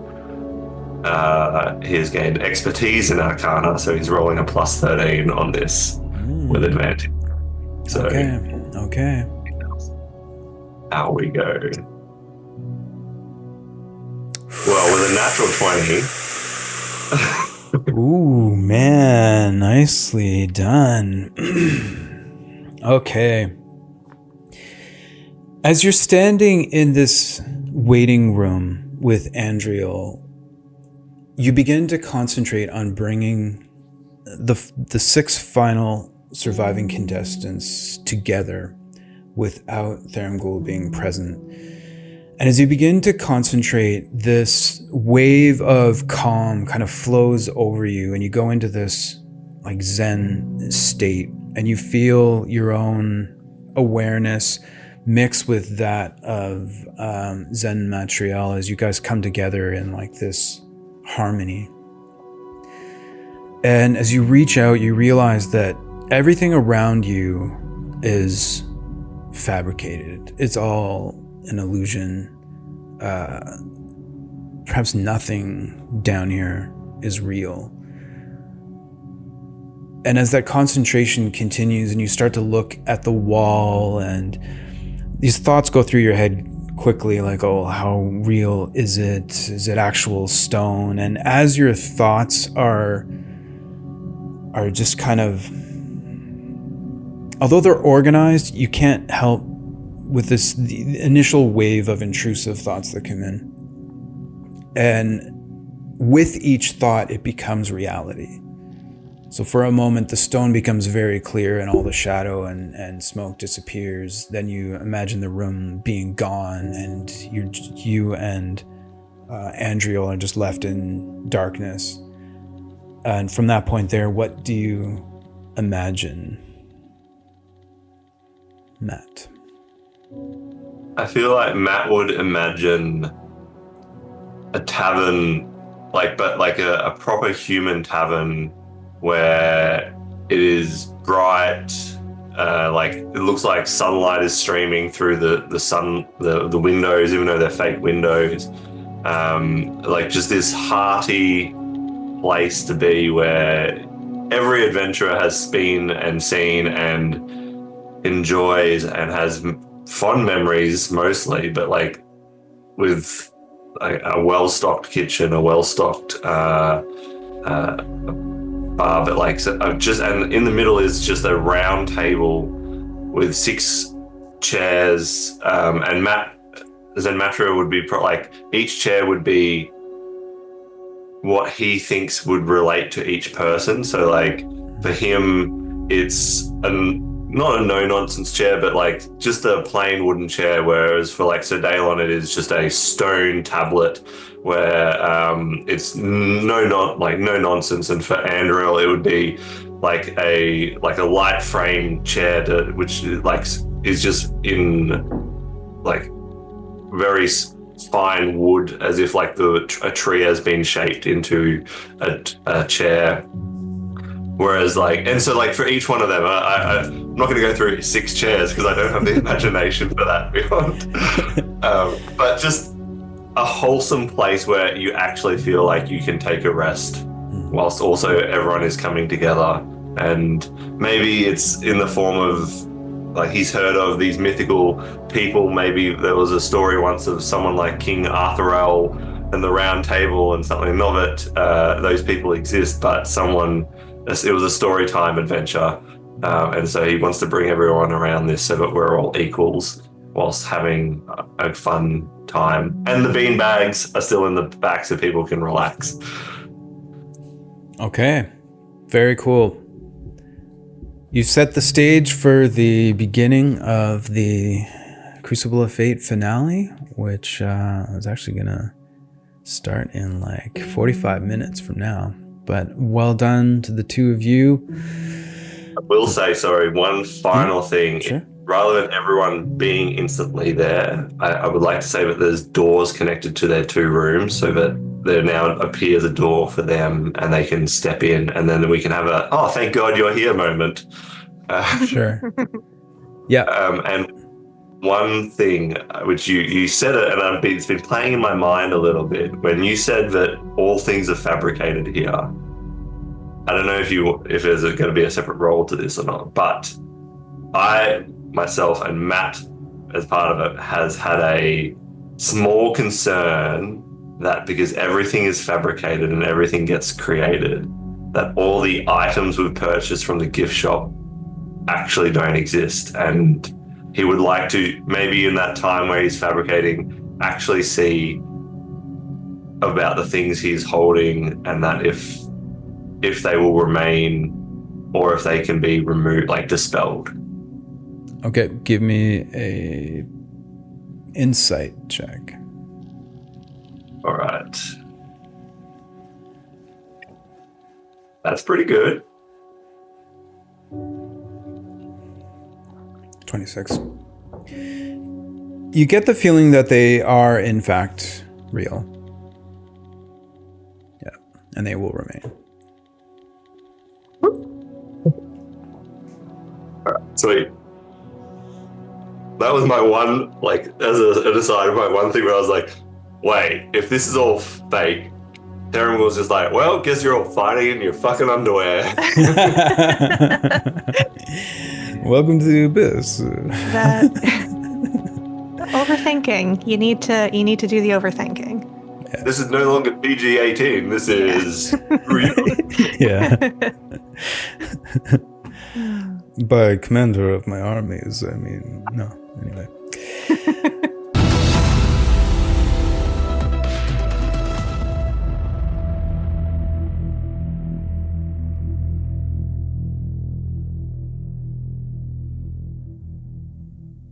expertise in Arcana, so he's rolling a plus 13 on this with advantage. So, okay. Out we go. Well, with a natural 20. Ooh, man, nicely done. Okay. As you're standing in this waiting room with Andriel, you begin to concentrate on bringing the 6 final surviving contestants together without Thranduil being present. And as you begin to concentrate, this wave of calm kind of flows over you, and you go into this like Zen state, and you feel your own awareness mix with that of Xzen'Matriel as you guys come together in like this harmony. And as you reach out, you realize that everything around you is fabricated. It's all an illusion. Perhaps nothing down here is real. And as that concentration continues and you start to look at the wall, and these thoughts go through your head quickly, like, oh, how real is it? Is it actual stone? And as your thoughts are just kind of, although they're organized, you can't help with the initial wave of intrusive thoughts that come in. And with each thought, it becomes reality. So for a moment, the stone becomes very clear and all the shadow and smoke disappears. Then you imagine the room being gone, and you and Andriel are just left in darkness. And from that point there, what do you imagine, Matt? I feel like Matt would imagine a tavern, but a proper human tavern, where it is bright, it looks like sunlight is streaming through the windows, even though they're fake windows. Just this hearty place to be, where every adventurer has been and seen and enjoys and has fond memories mostly, but with a well-stocked kitchen, a well-stocked bar, but and in the middle is just a round table with 6 chairs, and Xzen'Matriel would be each chair would be what he thinks would relate to each person. So for him, it's not a no-nonsense chair, but just a plain wooden chair, whereas for Sir Daelon, it is just a stone tablet where it's no nonsense, and for Andriel it would be a light frame chair which is just in very fine wood, as if a tree has been shaped into a chair. Whereas for each one of them, I'm not going to go through 6 chairs because I don't have the imagination for that beyond. But just a wholesome place where you actually feel like you can take a rest, whilst also everyone is coming together. And maybe it's in the form of he's heard of these mythical people. Maybe there was a story once of someone like King Arthurel and the round table and something. Not that those people exist, but it was a story time adventure. And so he wants to bring everyone around this so that we're all equals whilst having a fun time. And the bean bags are still in the back so people can relax. Okay. Very cool. You set the stage for the beginning of the Crucible of Fate finale, which is actually going to start in like 45 minutes from now. But well done to the two of you. I will say, one final thing. Sure. Rather than everyone being instantly there, I would like to say that there's doors connected to their 2 rooms so that there now appears a door for them and they can step in, and then we can have a, oh, thank God you're here moment. Sure. Yeah. And one thing, which you said it, and it's been playing in my mind a little bit, when you said that all things are fabricated here. I don't know if there's going to be a separate role to this or not, but I, myself, and Matt, as part of it, has had a small concern that because everything is fabricated and everything gets created, that all the items we've purchased from the gift shop actually don't exist. And he would like to, maybe in that time where he's fabricating, actually see about the things he's holding, and that if they will remain or if they can be removed, like dispelled. Okay, give me a insight check. All right. That's pretty good. 26. You get the feeling that they are in fact real. Yeah, and they will remain. All right, sweet. That was my one, like, as an aside, my one thing where I was like, wait, if this is all fake, Darren was just like, well, guess you're all fighting in your fucking underwear. Welcome to the abyss. Overthinking. You need to do the overthinking. Yeah. This is no longer PG-18. This is real. Yeah. By commander of my armies, I mean, no, anyway.